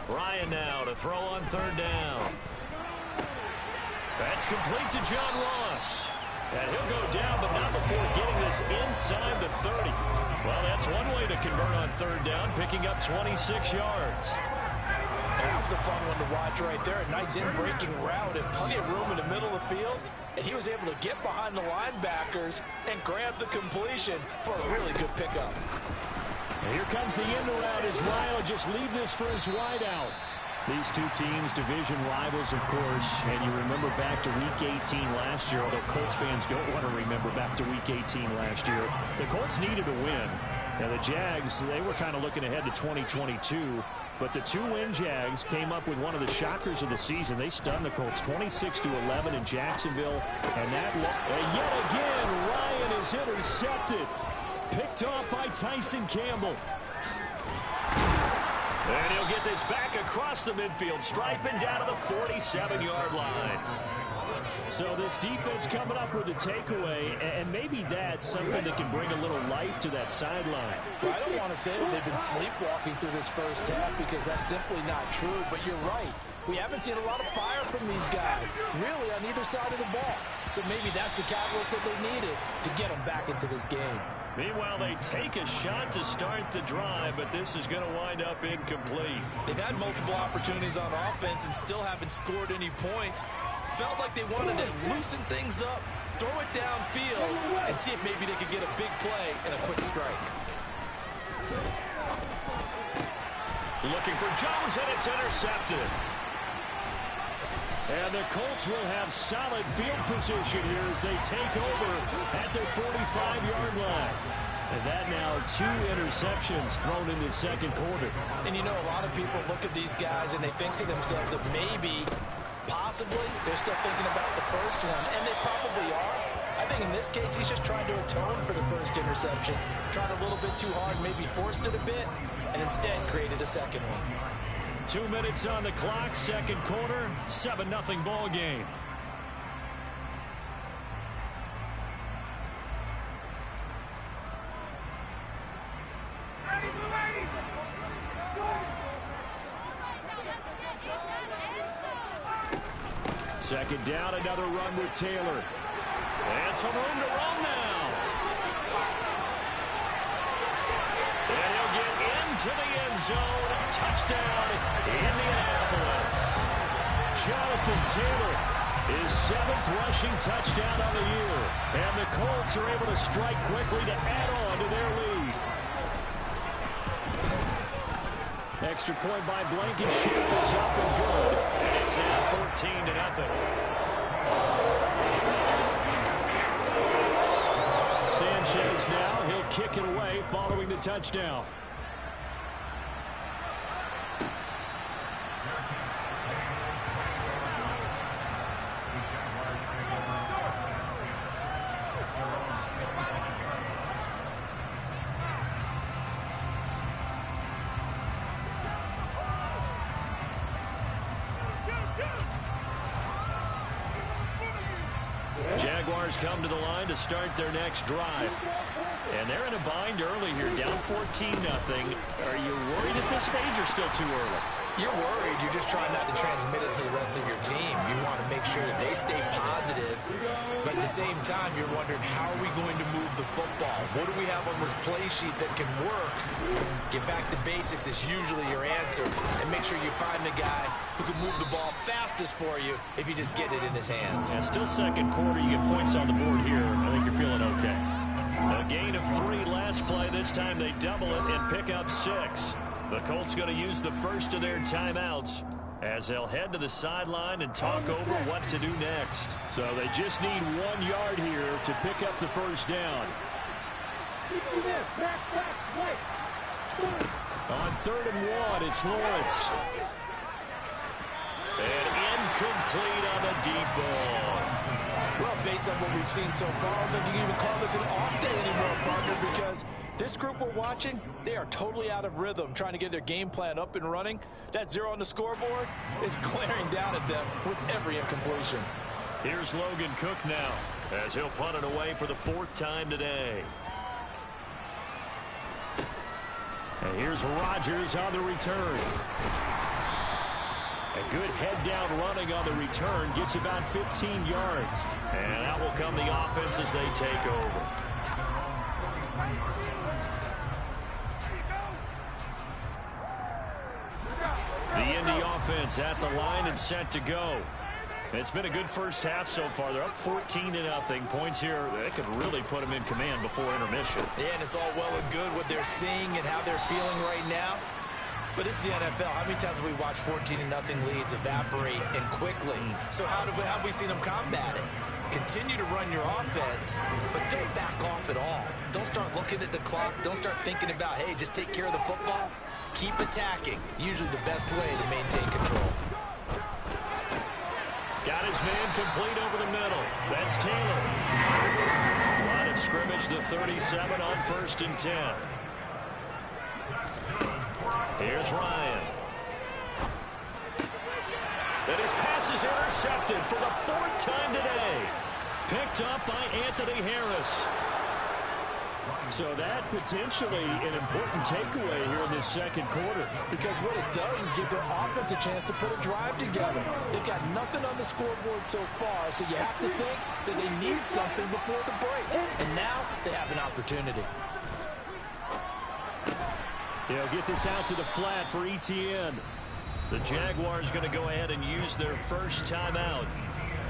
Ryan now to throw on 3rd down. That's complete to John Ross. And he'll go down, but not before getting this inside the 30. Well, that's one way to convert on 3rd down, picking up 26 yards. And that was a fun one to watch right there. A nice in-breaking route and plenty of room in the middle of the field. And he was able to get behind the linebackers and grab the completion for a really good pickup. And here comes the end route as Ryan will just leave this for his wideout. These two teams, division rivals, of course, and you remember back to Week 18 last year, although Colts fans don't want to remember back to Week 18 last year. The Colts needed a win. Now, the Jags, they were kind of looking ahead to 2022, but the 2-win Jags came up with one of the shockers of the season. They stunned the Colts 26-11 in Jacksonville, and yet again, Ryan is intercepted. Picked off by Tyson Campbell. And he'll get this back across the midfield, striping down to the 47-yard line. So this defense coming up with a takeaway, and maybe that's something that can bring a little life to that sideline. Well, I don't want to say that they've been sleepwalking through this first half because that's simply not true, but you're right. We haven't seen a lot of fire from these guys, really, on either side of the ball. So maybe that's the catalyst that they needed to get them back into this game. Meanwhile, they take a shot to start the drive, but this is going to wind up incomplete. They've had multiple opportunities on offense and still haven't scored any points. Felt like they wanted to loosen things up, throw it downfield, and see if maybe they could get a big play and a quick strike. Looking for Jones, and it's intercepted. And the Colts will have solid field position here as they take over at their 45-yard line. And that now 2 interceptions thrown in the second quarter. And you know, a lot of people look at these guys and they think to themselves that maybe, possibly, they're still thinking about the first one, and they probably are. I think in this case, he's just trying to atone for the first interception. Tried a little bit too hard, maybe forced it a bit, and instead created a second one. 2 minutes on the clock, second quarter, 7-0 ball game. Ready, Second down, another run with Taylor. And some room to run now. And he'll get into the end zone. Touchdown, Indianapolis. Jonathan Taylor, his 7th rushing touchdown on the year. And the Colts are able to strike quickly to add on to their lead. Extra point by Blankenship is up and good. And it's now 14-0. Sanchez now, he'll kick it away following the touchdown. Jaguars come to the line to start their next drive. And they're in a bind early here, down 14-0. Are you worried at this stage or still too early? You're worried. You're just trying not to transmit it to the rest of your team. You want to make sure that they stay positive. But at the same time, you're wondering, how are we going to move the football? What do we have on this play sheet that can work? Get back to basics is usually your answer. And make sure you find the guy who can move the ball fastest for you if you just get it in his hands. Yeah, still second quarter. You get points on the board here. I think you're feeling okay. A gain of 3 last play. This time they double it and pick up 6. The Colts going to use the first of their timeouts as they'll head to the sideline and talk over what to do next. So they just need 1 yard here to pick up the first down. On 3rd and 1, it's Lawrence. And incomplete on the deep ball. Well, based on what we've seen so far, I don't think you can even call this an off day anymore, partner, because this group we're watching, they are totally out of rhythm, trying to get their game plan up and running. That 0 on the scoreboard is glaring down at them with every incompletion. Here's Logan Cook now, as he'll punt it away for the 4th time today. And here's Rodgers on the return. A good head-down running on the return, gets about 15 yards. And out will come the offense as they take over. The Indy offense at the line and set to go. It's been a good first half so far. They're up 14-0. Points here, they could really put them in command before intermission. Yeah, and it's all well and good what they're seeing and how they're feeling right now. But this is the NFL. How many times have we watched 14-0 leads evaporate and quickly? So how have we seen them combat it? Continue to run your offense, but don't back off at all. Don't start looking at the clock. Don't start thinking about, hey, just take care of the football. Keep attacking. Usually the best way to maintain control. Got his man complete over the middle. That's Taylor. Line of scrimmage, the 37 on 1st and 10. Here's Ryan. And his pass is intercepted for the 4th time today. Picked up by Anthony Harris. So that potentially an important takeaway here in this second quarter. Because what it does is give their offense a chance to put a drive together. They've got nothing on the scoreboard so far, so you have to think that they need something before the break. And now they have an opportunity. They'll get this out to the flat for ETN. The Jaguars going to go ahead and use their first timeout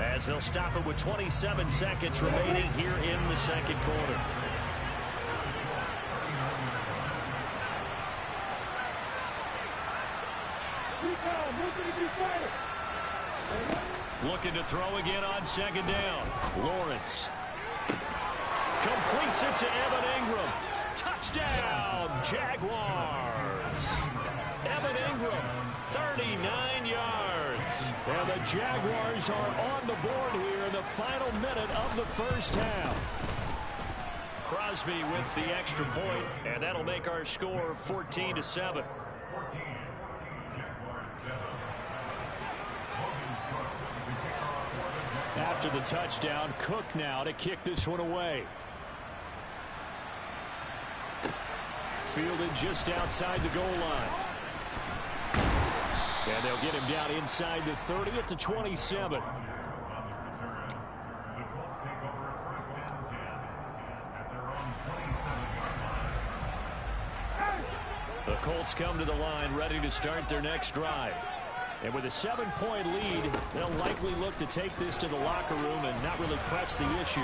as they'll stop it with 27 seconds remaining here in the second quarter. Looking to throw again on 2nd down. Lawrence completes it to Evan Ingram. Touchdown, Jaguars. Evan Ingram, 39 yards. And the Jaguars are on the board here in the final minute of the first half. Crosby with the extra point, and that'll make our score 14-7. After the touchdown, Cook now to kick this one away. Fielded just outside the goal line. And they'll get him down inside the 30 at the 27. The Colts come to the line ready to start their next drive. And with a 7-point lead, they'll likely look to take this to the locker room and not really press the issue.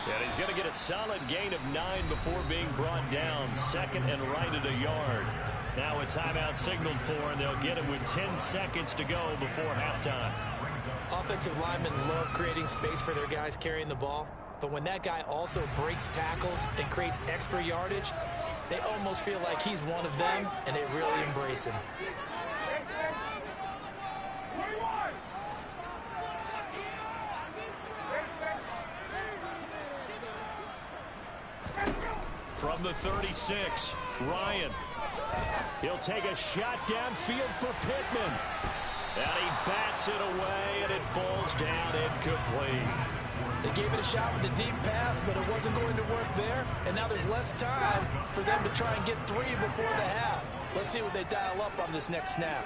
And he's going to get a solid gain of 9 before being brought down. Second and right at a yard. Now a timeout signaled for, and they'll get it with 10 seconds to go before halftime. Offensive linemen love creating space for their guys carrying the ball. But when that guy also breaks tackles and creates extra yardage, they almost feel like he's one of them, and they really embrace him. From the 36, Ryan. He'll take a shot downfield for Pittman. And he bats it away, and it falls down incomplete. They gave it a shot with a deep pass, but it wasn't going to work there. And now there's less time for them to try and get 3 before the half. Let's see what they dial up on this next snap.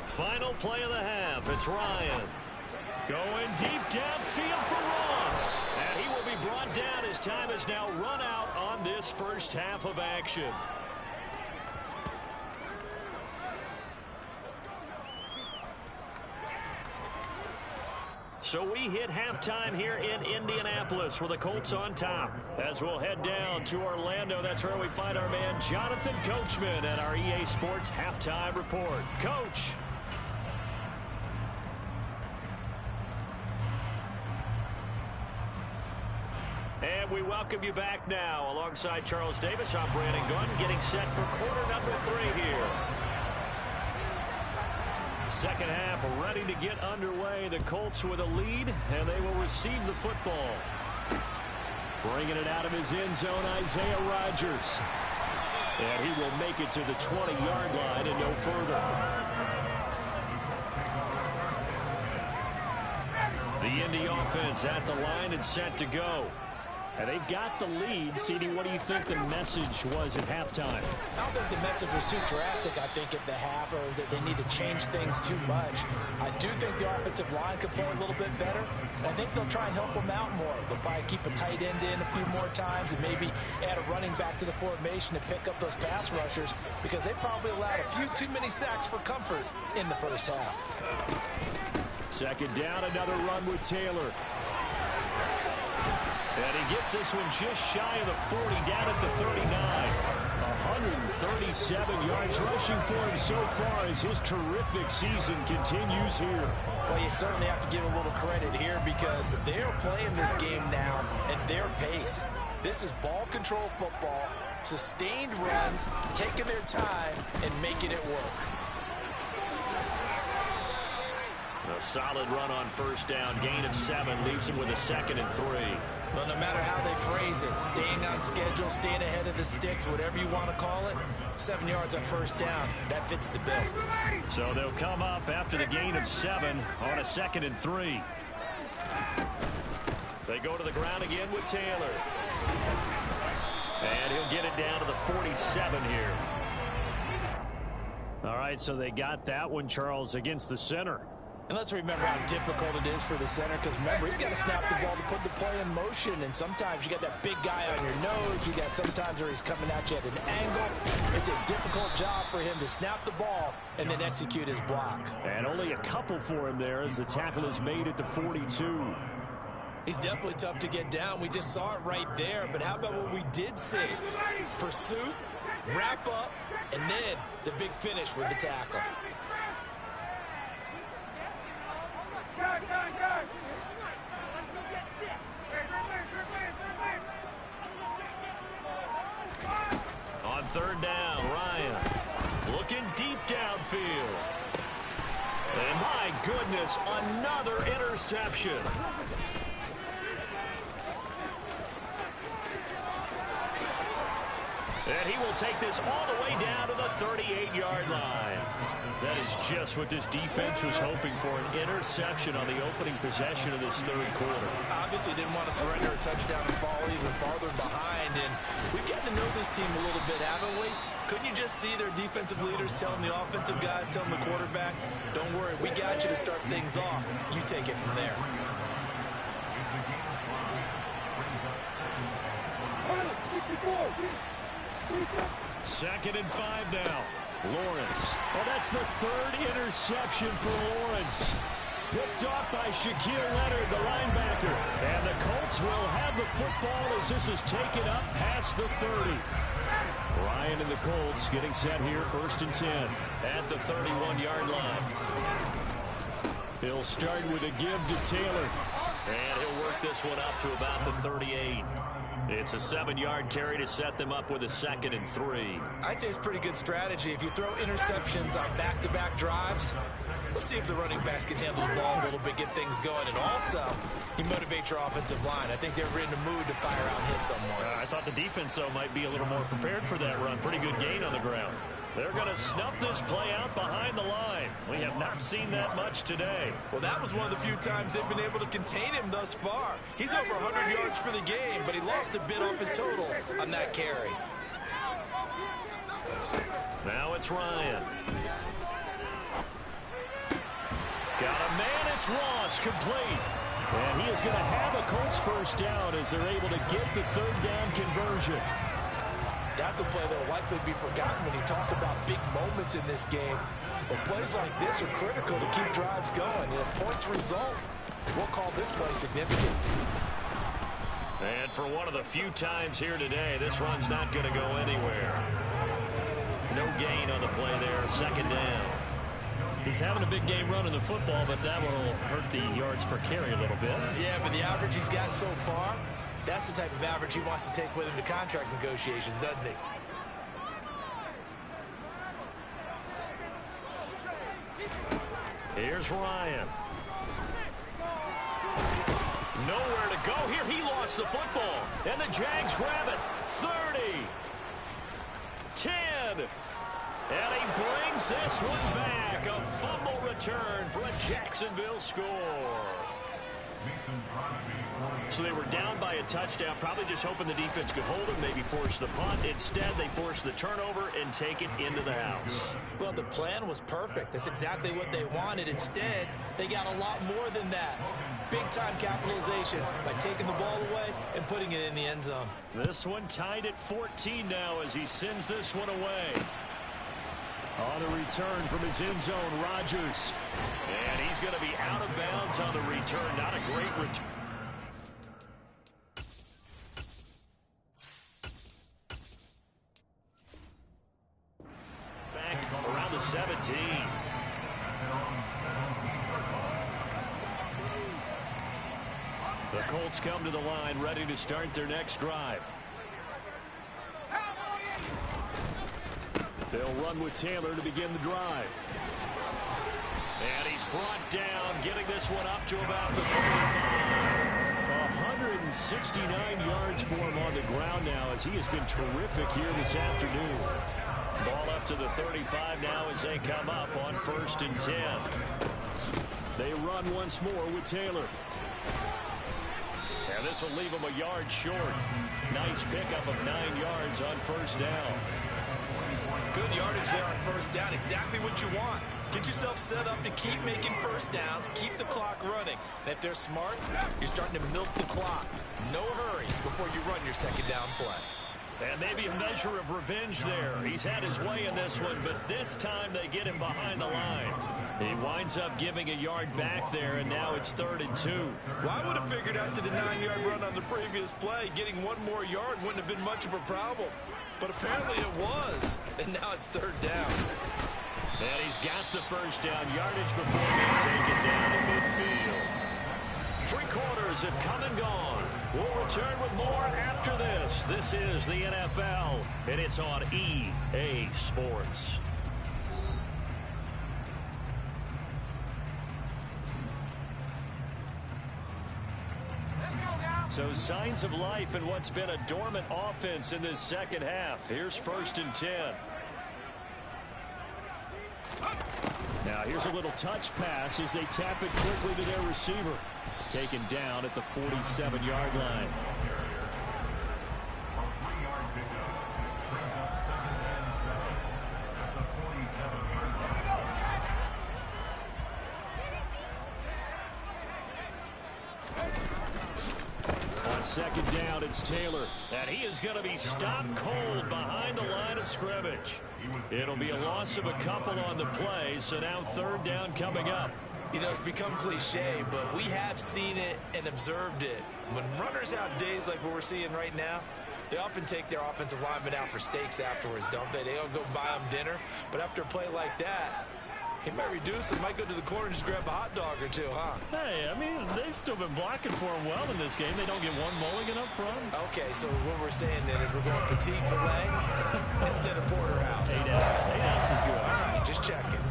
Final play of the half. It's Ryan. Going deep downfield for Ross. And he will be brought down as time has now run out on this first half of action. So we hit halftime here in Indianapolis with the Colts on top. As we'll head down to Orlando, that's where we find our man Jonathan Coachman at our EA Sports Halftime Report. Coach. And we welcome you back now. Alongside Charles Davis, I'm Brandon Gunn, getting set for quarter number 3 here. Second half ready to get underway. The Colts with a lead, and they will receive the football. Bringing it out of his end zone, Isaiah Rodgers. And he will make it to the 20-yard line and no further. The Indy offense at the line and set to go. And they've got the lead. CD, what do you think the message was at halftime? I don't think the message was too drastic, I think, at the half, or that they need to change things too much. I do think the offensive line could play a little bit better. And I think they'll try and help them out more. They'll probably keep a tight end in a few more times and maybe add a running back to the formation to pick up those pass rushers, because they probably allowed a few too many sacks for comfort in the first half. Second down, another run with Taylor. And he gets this one just shy of the 40, down at the 39. 137 yards rushing for him so far as his terrific season continues here. Well, you certainly have to give a little credit here because they're playing this game now at their pace. This is ball control football, sustained runs, taking their time and making it work. A solid run on first down, gain of 7, leaves him with a 2nd and 3. Well, no matter how they phrase it, staying on schedule, staying ahead of the sticks, whatever you want to call it, 7 yards on first down, that fits the bill. So they'll come up after the gain of 7 on a 2nd and 3. They go to the ground again with Taylor. And he'll get it down to the 47 here. All right, so they got that one, Charles, against the center. And let's remember how difficult it is for the center, because remember, he's got to snap the ball to put the play in motion, and sometimes you got that big guy on your nose. You got sometimes where he's coming at you at an angle. It's a difficult job for him to snap the ball and then execute his block. And only a couple for him there as the tackle is made at the 42. He's definitely tough to get down. We just saw it right there, but how about what we did see? Pursuit, wrap up, and then the big finish with the tackle. On third down, Ryan looking deep downfield. And my goodness, another interception. And he will take this all the way down to the 38-yard line. That is just what this defense was hoping for, an interception on the opening possession of this third quarter. Obviously didn't want to surrender a touchdown and fall even farther behind. And we've gotten to know this team a little bit, haven't we? Couldn't you just see their defensive leaders telling the offensive guys, telling the quarterback, don't worry, we got you to start things off. You take it from there. Second and 5 now. Lawrence. Well, that's the third interception for Lawrence. Picked off by Shaquille Leonard, the linebacker. And the Colts will have the football as this is taken up past the 30. Ryan and the Colts getting set here, 1st and 10 at the 31-yard line. He'll start with a give to Taylor. And he'll work this one up to about the 38. It's a 7-yard carry to set them up with a 2nd and 3. I'd say it's pretty good strategy. If you throw interceptions on back-to-back drives, let's see if the running backs can handle the ball a little bit, get things going. And also, you motivate your offensive line. I think they're in the mood to fire out and hit someone. I thought the defense, though, might be a little more prepared for that run. Pretty good gain on the ground. They're going to snuff this play out behind the line. We have not seen that much today. Well, that was one of the few times they've been able to contain him thus far. He's over 100 yards for the game, but he lost a bit off his total on that carry. Now it's Ryan. Got a man, it's Ross, complete. And he is going to have a Colts first down as they're able to get the third down conversion. That's a play that will likely be forgotten when you talk about big moments in this game. But plays like this are critical to keep drives going. And if points result, we'll call this play significant. And for one of the few times here today, this run's not going to go anywhere. No gain on the play there, 2nd down. He's having a big game running the football, but that will hurt the yards per carry a little bit. Yeah, but the average he's got so far, that's the type of average he wants to take with him to contract negotiations, doesn't he? Here's Ryan. Nowhere to go here. He lost the football. And the Jags grab it. 30. 10. And he brings this one back. A fumble return for a Jacksonville score. So they were down by a touchdown, probably just hoping the defense could hold them, maybe force the punt. Instead, they force the turnover and take it into the house. Well, the plan was perfect. That's exactly what they wanted. Instead, they got a lot more than that. Big-time capitalization by taking the ball away and putting it in the end zone. This one tied at 14 now as he sends this one away. On the return from his end zone, Rodgers. And he's going to be out of bounds on the return. Not a great return. Back around the 17. The Colts come to the line, ready to start their next drive. They'll run with Taylor to begin the drive. And he's brought down, getting this one up to about the 45. 169 yards for him on the ground now as he has been terrific here this afternoon. Ball up to the 35 now as they come up on 1st and 10. They run once more with Taylor. And this will leave him a yard short. Nice pickup of 9 yards on 1st down. Good yardage there on 1st down. Exactly what you want. Get yourself set up to keep making 1st downs, keep the clock running. And if they're smart, you're starting to milk the clock. No hurry before you run your 2nd down play. And maybe a measure of revenge there. He's had his way in this one, but this time they get him behind the line. He winds up giving a yard back there, and now it's 3rd and 2. Well, I would have figured after the 9-yard run on the previous play, getting one more yard wouldn't have been much of a problem. But apparently it was, and now it's 3rd down. And he's got the 1st down yardage before they take it down in midfield. 3 quarters have come and gone. We'll return with more after this. This is the NFL, and it's on EA Sports. So signs of life in what's been a dormant offense in this second half. Here's 1st and 10. Now here's a little touch pass as they tap it quickly to their receiver. Taken down at the 47-yard line. On 2nd down, it's Taylor. And he is going to be stopped cold behind the line of scrimmage. It'll be a loss of a couple on the play, so now 3rd down coming up. You know, it's become cliche, but we have seen it and observed it. When runners have days like what we're seeing right now, they often take their offensive linemen out for steaks afterwards, don't they? They all go buy them dinner. But after a play like that, he might reduce it, might go to the corner and just grab a hot dog or two, huh? Hey, I mean, they've still been blocking for him well in this game. They don't get one mulligan up front. Okay, so what we're saying then is we're going petite filet instead of porterhouse. 8 ounce. 8 ounce is good. All right, just checking.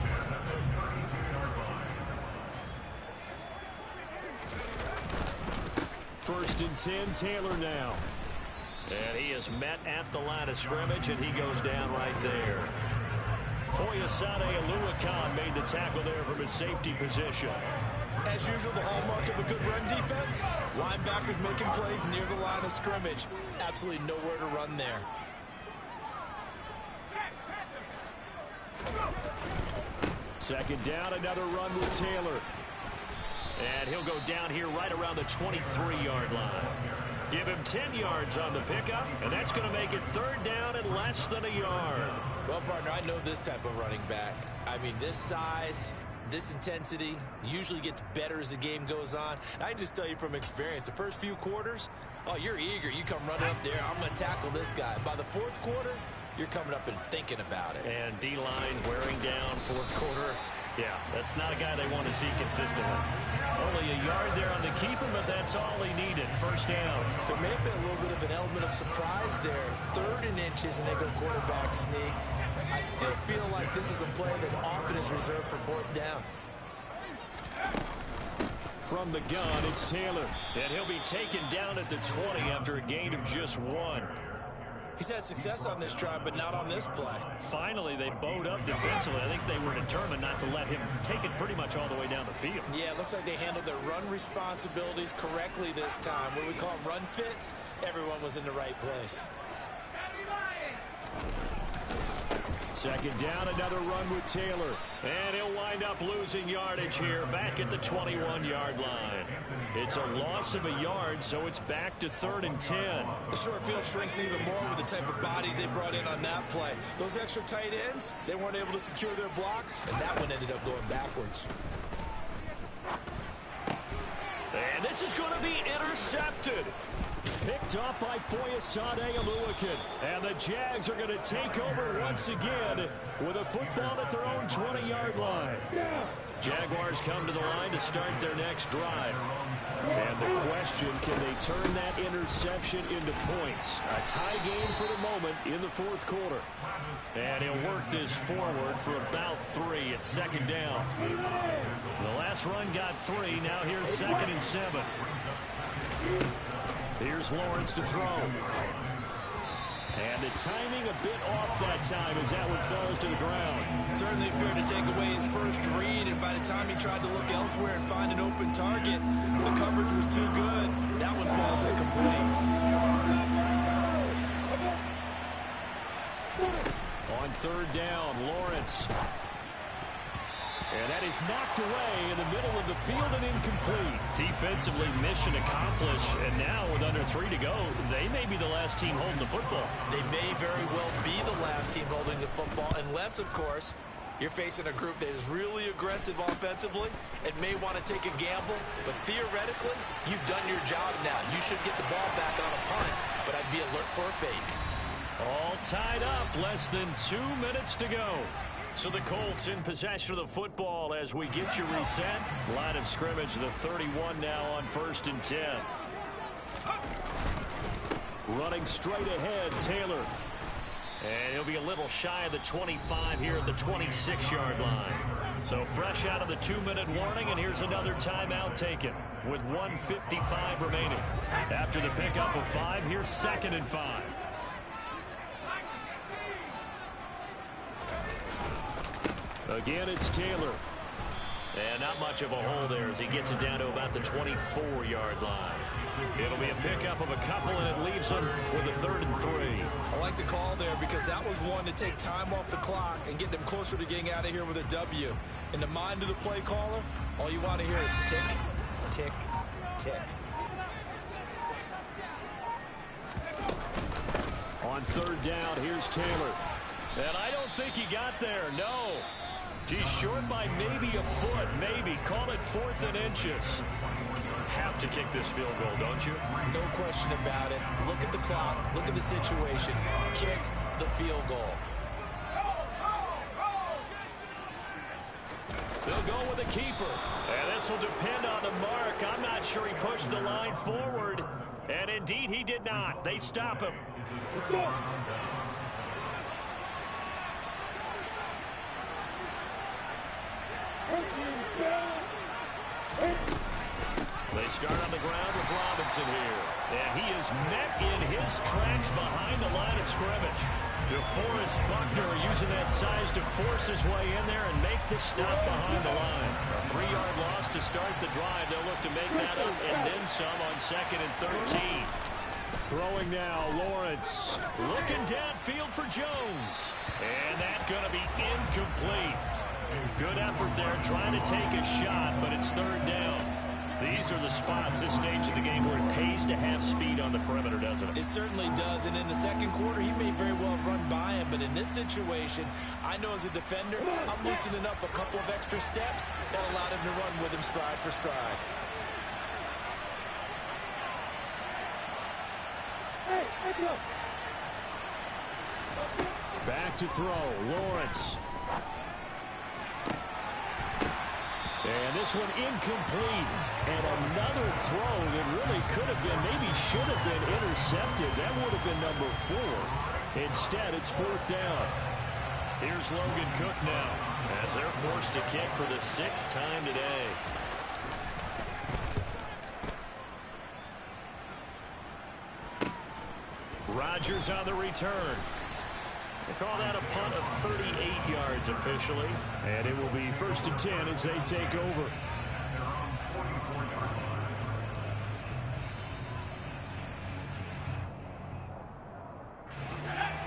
First and 10, Taylor now. And he is met at the line of scrimmage, and he goes down right there. Foyesade Aluakan made the tackle there from his safety position. As usual, the hallmark of a good run defense, linebackers making plays near the line of scrimmage. Absolutely nowhere to run there. Second down, another run with Taylor. And he'll go down here right around the 23-yard line. Give him 10 yards on the pickup, and that's going to make it 3rd down and less than a yard. Well, partner, I know this type of running back. I mean, this size, this intensity usually gets better as the game goes on. I can just tell you from experience, the first few quarters, oh, you're eager. You come running up there, I'm going to tackle this guy. By the 4th quarter, you're coming up and thinking about it. And D-line wearing down 4th quarter. Yeah, that's not a guy they want to see consistently. Only a yard there on the keeper, but that's all he needed. 1st down. There may have been a little bit of an element of surprise there. 3rd and inches, and they go quarterback sneak. I still feel like this is a play that often is reserved for 4th down. From the gun, it's Taylor. And he'll be taken down at the 20 after a gain of just 1. He's had success on this drive, but not on this play. Finally, they bowed up defensively. I think they were determined not to let him take it pretty much all the way down the field. Yeah, it looks like they handled their run responsibilities correctly this time. What we call them run fits, everyone was in the right place. 2nd down, another run with Taylor. And he'll wind up losing yardage here back at the 21-yard line. It's a loss of a yard, so it's back to 3rd and 10. The short field shrinks even more with the type of bodies they brought in on that play. Those extra tight ends, they weren't able to secure their blocks, and that one ended up going backwards. And this is going to be intercepted. Picked up by Foyesade Aluakan. And the Jags are going to take over once again with a football at their own 20-yard line. Jaguars come to the line to start their next drive. And the question, can they turn that interception into points? A tie game for the moment in the 4th quarter. And he'll work this forward for about 3 at 2nd down. The last run got 3. Now here's 2nd and 7. Here's Lawrence to throw. And the timing a bit off that time as that one falls to the ground. Certainly appeared to take away his first read, and by the time he tried to look elsewhere and find an open target, the coverage was too good. That one falls incomplete. On 3rd down, Lawrence. And that is knocked away in the middle of the field and incomplete. Defensively, mission accomplished. And now with under 3 to go, they may be the last team holding the football. They may very well be the last team holding the football, unless, of course, you're facing a group that is really aggressive offensively and may want to take a gamble. But theoretically, you've done your job now. You should get the ball back on a punt, but I'd be alert for a fake. All tied up, less than 2 minutes to go. So the Colts in possession of the football as we get you reset. Line of scrimmage, the 31 now on 1st and 10. Running straight ahead, Taylor. And he'll be a little shy of the 25 here at the 26-yard line. So fresh out of the 2-minute warning, and here's another timeout taken. with 1:55 remaining. After the pickup of 5, here's 2nd and 5. Again, it's Taylor. And not much of a hole there as he gets it down to about the 24-yard line. It'll be a pickup of a couple, and it leaves him with a 3rd and 3. I like the call there because that was one to take time off the clock and get them closer to getting out of here with a W. In the mind of the play caller, all you want to hear is tick, tick, tick. On 3rd down, here's Taylor. And I don't think he got there, no. He's short by maybe a foot, maybe. Call it 4th and inches. Have to kick this field goal, don't you? No question about it. Look at the clock. Look at the situation. Kick the field goal. They'll go with a keeper. And this will depend on the mark. I'm not sure he pushed the line forward. And indeed, he did not. They stop him. They start on the ground with Robinson here. And he is met in his tracks behind the line of scrimmage. DeForest Buckner using that size to force his way in there and make the stop behind the line. A 3-yard loss to start the drive. They'll look to make that up and then some on 2nd and 13. Throwing now, Lawrence. Looking downfield for Jones. And that's going to be incomplete. Good effort there trying to take a shot, but it's 3rd down. These are the spots, this stage of the game, where it pays to have speed on the perimeter, doesn't it? It certainly does, and in the 2nd quarter, he may very well run by him, but in this situation, I know as a defender, I'm loosening up a couple of extra steps that allowed him to run with him stride for stride. Back to throw, Lawrence. And this one incomplete. And another throw that really could have been, maybe should have been intercepted. That would have been number 4. Instead, it's 4th down. Here's Logan Cook now as they're forced to kick for the 6th time today. Rodgers on the return. They call that a punt of 38 yards officially. And it will be 1st and 10 as they take over.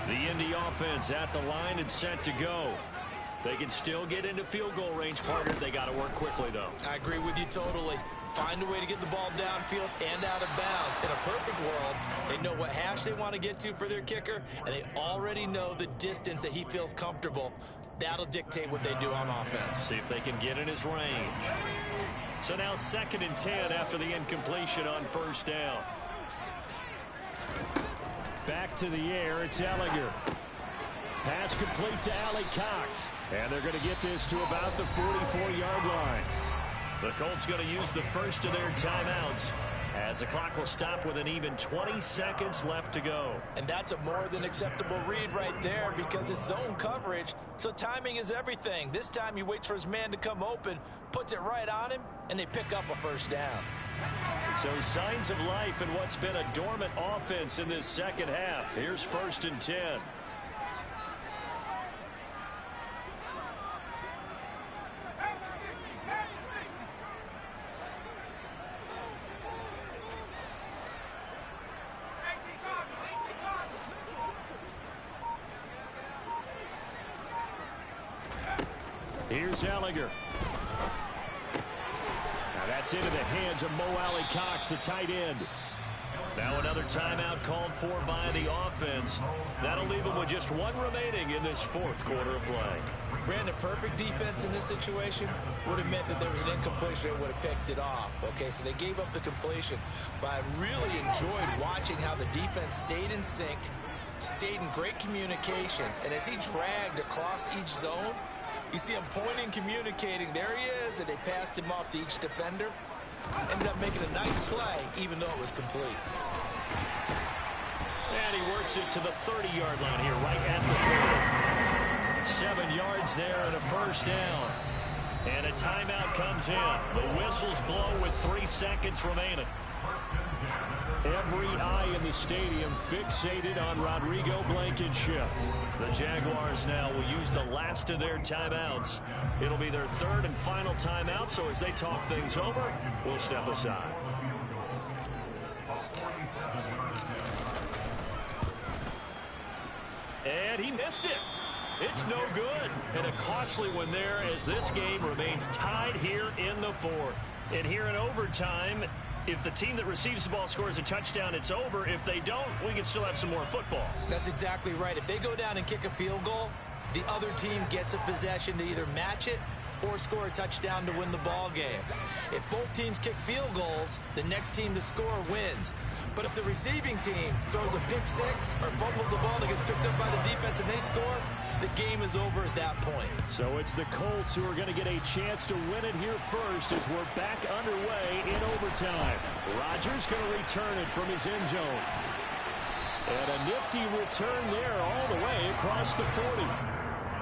The Indy offense at the line and set to go. They can still get into field goal range, partner. They got to work quickly, though. I agree with you totally. Find a way to get the ball downfield and out of bounds. In a perfect world, they know what hash they want to get to for their kicker, and they already know the distance that he feels comfortable. That'll dictate what they do on offense. See if they can get in his range. So now 2nd and 10 after the incompletion on 1st down. Back to the air, it's Ellinger. Pass complete to Allie Cox. And they're going to get this to about the 44-yard line. The Colts going to use the first of their timeouts as the clock will stop with an even 20 seconds left to go. And that's a more than acceptable read right there because it's zone coverage, so timing is everything. This time he waits for his man to come open, puts it right on him, and they pick up a 1st down. So signs of life in what's been a dormant offense in this 2nd half. Here's 1st and 10. Here's Ellinger. Now that's into the hands of Mo Alley Cox, the tight end. Now another timeout called for by the offense. That'll leave them with just 1 remaining in this 4th quarter of play. Brandon, perfect defense in this situation would have meant that there was an incompletion and would have picked it off. Okay, so they gave up the completion. But I really enjoyed watching how the defense stayed in sync, stayed in great communication, and as he dragged across each zone, you see him pointing, communicating. There he is, and they passed him off to each defender. Ended up making a nice play, even though it was complete. And he works it to the 30-yard line here, right at the 30. 7 yards there and a 1st down. And a timeout comes in. The whistles blow with 3 seconds remaining. Every eye in the stadium fixated on Rodrigo Blankenship. The Jaguars now will use the last of their timeouts. It'll be their 3rd and final timeout, so as they talk things over, we'll step aside. And he missed it. It's no good. And a costly one there as this game remains tied here in the 4th. And here in overtime, if the team that receives the ball scores a touchdown, it's over. If they don't, we can still have some more football. That's exactly right. If they go down and kick a field goal, the other team gets a possession to either match it or score a touchdown to win the ball game. If both teams kick field goals, the next team to score wins. But if the receiving team throws a pick six or fumbles the ball and gets picked up by the defense and they score, the game is over at that point. So it's the Colts who are going to get a chance to win it here first as we're back underway in overtime. Rodgers going to return it from his end zone. And a nifty return there all the way across the 40.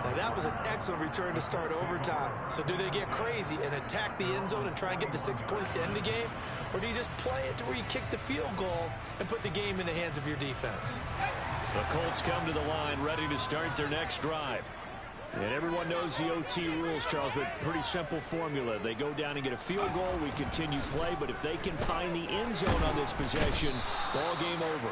Now that was an excellent return to start overtime. So do they get crazy and attack the end zone and try and get the 6 points to end the game? Or do you just play it to where you kick the field goal and put the game in the hands of your defense? The Colts come to the line ready to start their next drive. And everyone knows the OT rules, Charles, but pretty simple formula. They go down and get a field goal, we continue play, but if they can find the end zone on this possession, ball game over.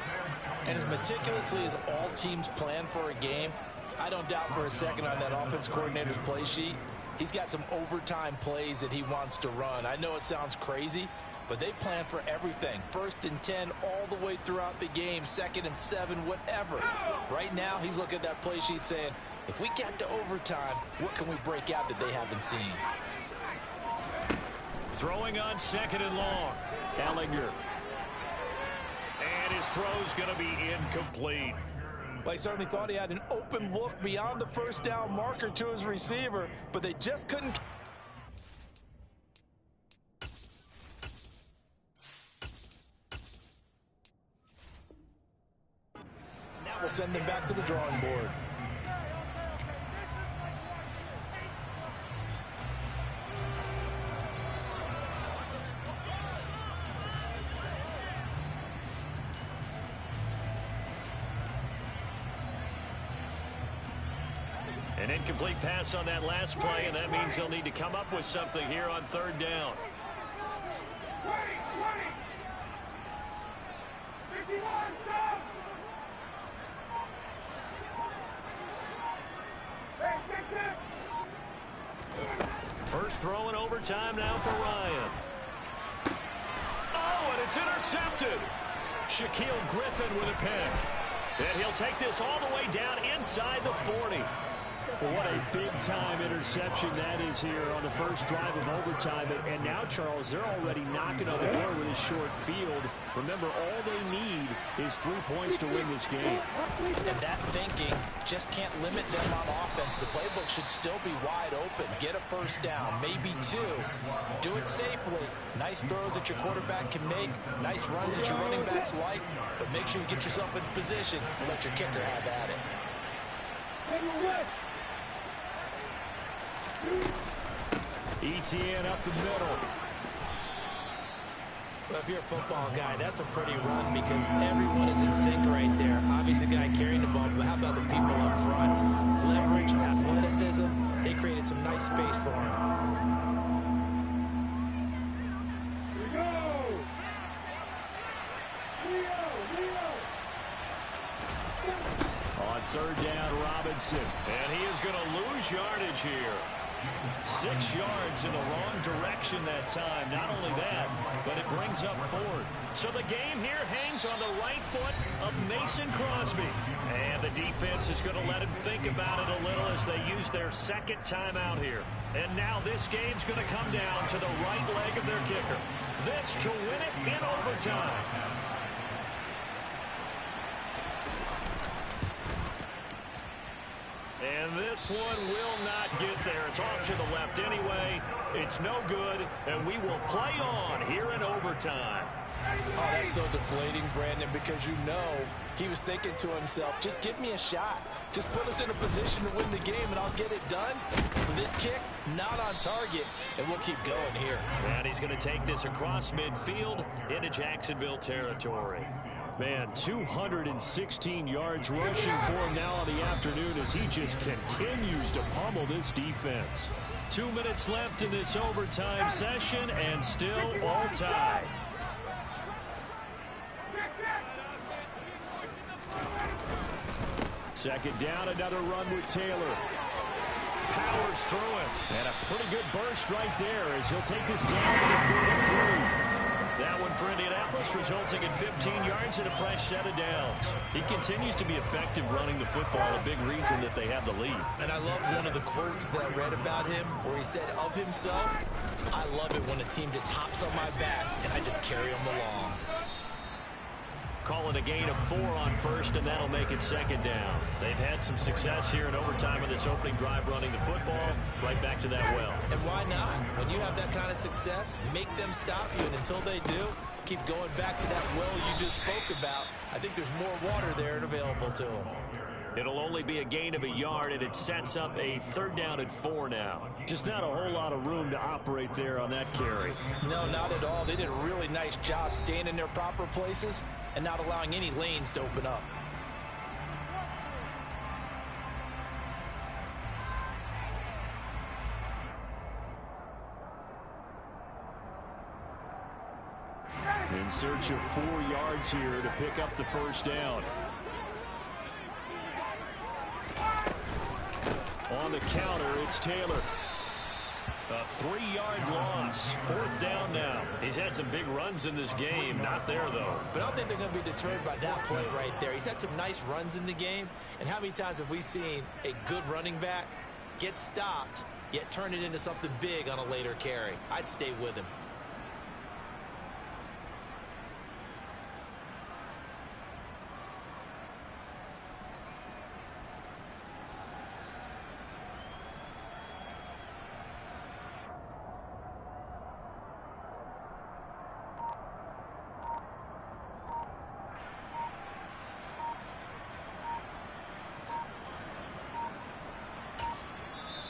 And as meticulously as all teams plan for a game, I don't doubt for a second on that offense coordinator's play sheet, he's got some overtime plays that he wants to run. I know it sounds crazy, but they plan for everything. 1st and 10 all the way throughout the game, 2nd and 7, whatever. Right now, he's looking at that play sheet saying, if we get to overtime, what can we break out that they haven't seen? Throwing on 2nd and long. Ellinger. And his throw's going to be incomplete. Well, he certainly thought he had an open look beyond the first down marker to his receiver, but they just couldn't. Now we'll send them back to the drawing board. An incomplete pass on that last play, and that means they'll need to come up with something here on 3rd down. First throw in overtime now for Ryan. Oh, and it's intercepted. Shaquille Griffin with a pick. And he'll take this all the way down inside the 40. Well, what a big-time interception that is here on the first drive of overtime. And now, Charles, they're already knocking on the door with a short field. Remember, all they need is 3 points to win this game. And that thinking just can't limit them on offense. The playbook should still be wide open. Get a first down, maybe 2. Do it safely. Nice throws that your quarterback can make. Nice runs that your running backs like. But make sure you get yourself in position and let your kicker have at it. ETN up the middle. Well, if you're a football guy, that's a pretty run because everyone is in sync right there. Obviously, the guy carrying the ball, but how about the people up front? Leverage, athleticism, they created some nice space for him. Here we go! On 3rd down, Robinson. And he is going to lose yardage here. 6 yards in the wrong direction that time. Not only that, but it brings up 4th. So the game here hangs on the right foot of Mason Crosby. And the defense is going to let him think about it a little as they use their 2nd timeout here. And now this game's going to come down to the right leg of their kicker. This to win it in overtime. And this one will not get there. It's off to the left anyway. It's no good, and we will play on here in overtime. Oh, that's so deflating, Brandon, because you know he was thinking to himself, just give me a shot. Just put us in a position to win the game, and I'll get it done. This kick, not on target, and we'll keep going here. And he's going to take this across midfield into Jacksonville territory. Man, 216 yards rushing for him now on the afternoon as he just continues to pummel this defense. 2 minutes left in this overtime session, and still all tied. Second down, another run with Taylor. Powers through him. And a pretty good burst right there as he'll take this down to the 33. That one for Indianapolis, resulting in 15 yards and a fresh set of downs. He continues to be effective running the football, a big reason that they have the lead. And I love one of the quotes that I read about him where he said of himself, I love it when a team just hops on my back and I just carry them along. Call it a gain of 4 on first, and that'll make it second down. They've had some success here in overtime in this opening drive running the football. Right back to that well. And why not? When you have that kind of success, make them stop you, and until they do, keep going back to that well you just spoke about. I think there's more water there and available to them. It'll only be a gain of a yard, and it sets up a third down at 4 now. Just not a whole lot of room to operate there on that carry. No, not at all. They did a really nice job staying in their proper places and not allowing any lanes to open up. In search of 4 yards here to pick up the first down. On the counter, it's Taylor. A 3-yard loss. Fourth down now. He's had some big runs in this game. Not there, though. But I don't think they're going to be deterred by that play right there. He's had some nice runs in the game. And how many times have we seen a good running back get stopped, yet turn it into something big on a later carry? I'd stay with him.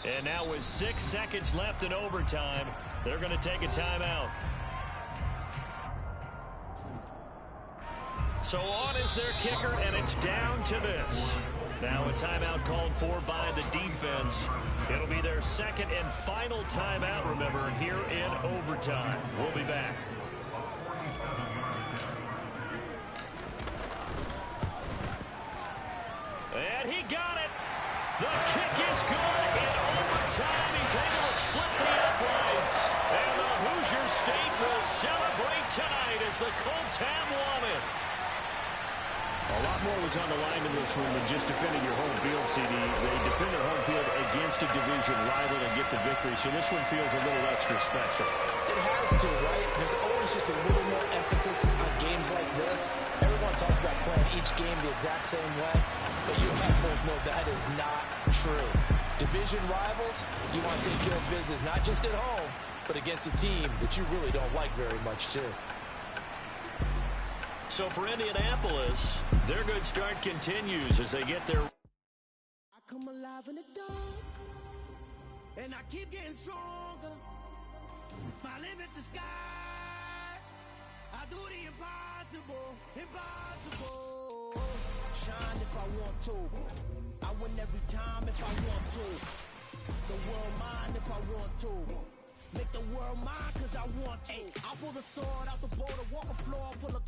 And now with 6 seconds left in overtime, they're going to take a timeout. So on is their kicker, and it's down to this. Now a timeout called for by the defense. It'll be their second and final timeout, remember, here in overtime. We'll be back. And he got it. The kick is good. In overtime, he's able to split the uprights. And the Hoosier State will celebrate tonight as the Colts have won it. A lot more was on the line in this one than just defending your home field, CD. They defend their home field against a division rival and get the victory, so this one feels a little extra special. It has to, right? There's always just a little more emphasis on games like this. Everyone talks about playing each game the exact same way, but you have both know that is not true. Division rivals, you want to take care of business not just at home, but against a team that you really don't like very much, too. So for Indianapolis, their good start continues as they get their... I come alive in the dark, and I keep getting stronger. My limit's the sky. I do the impossible, impossible. Shine if I want to. I win every time if I want to. The world mine if I want to. Make the world mine cause I want to. I pull the sword out the border, walk a floor full of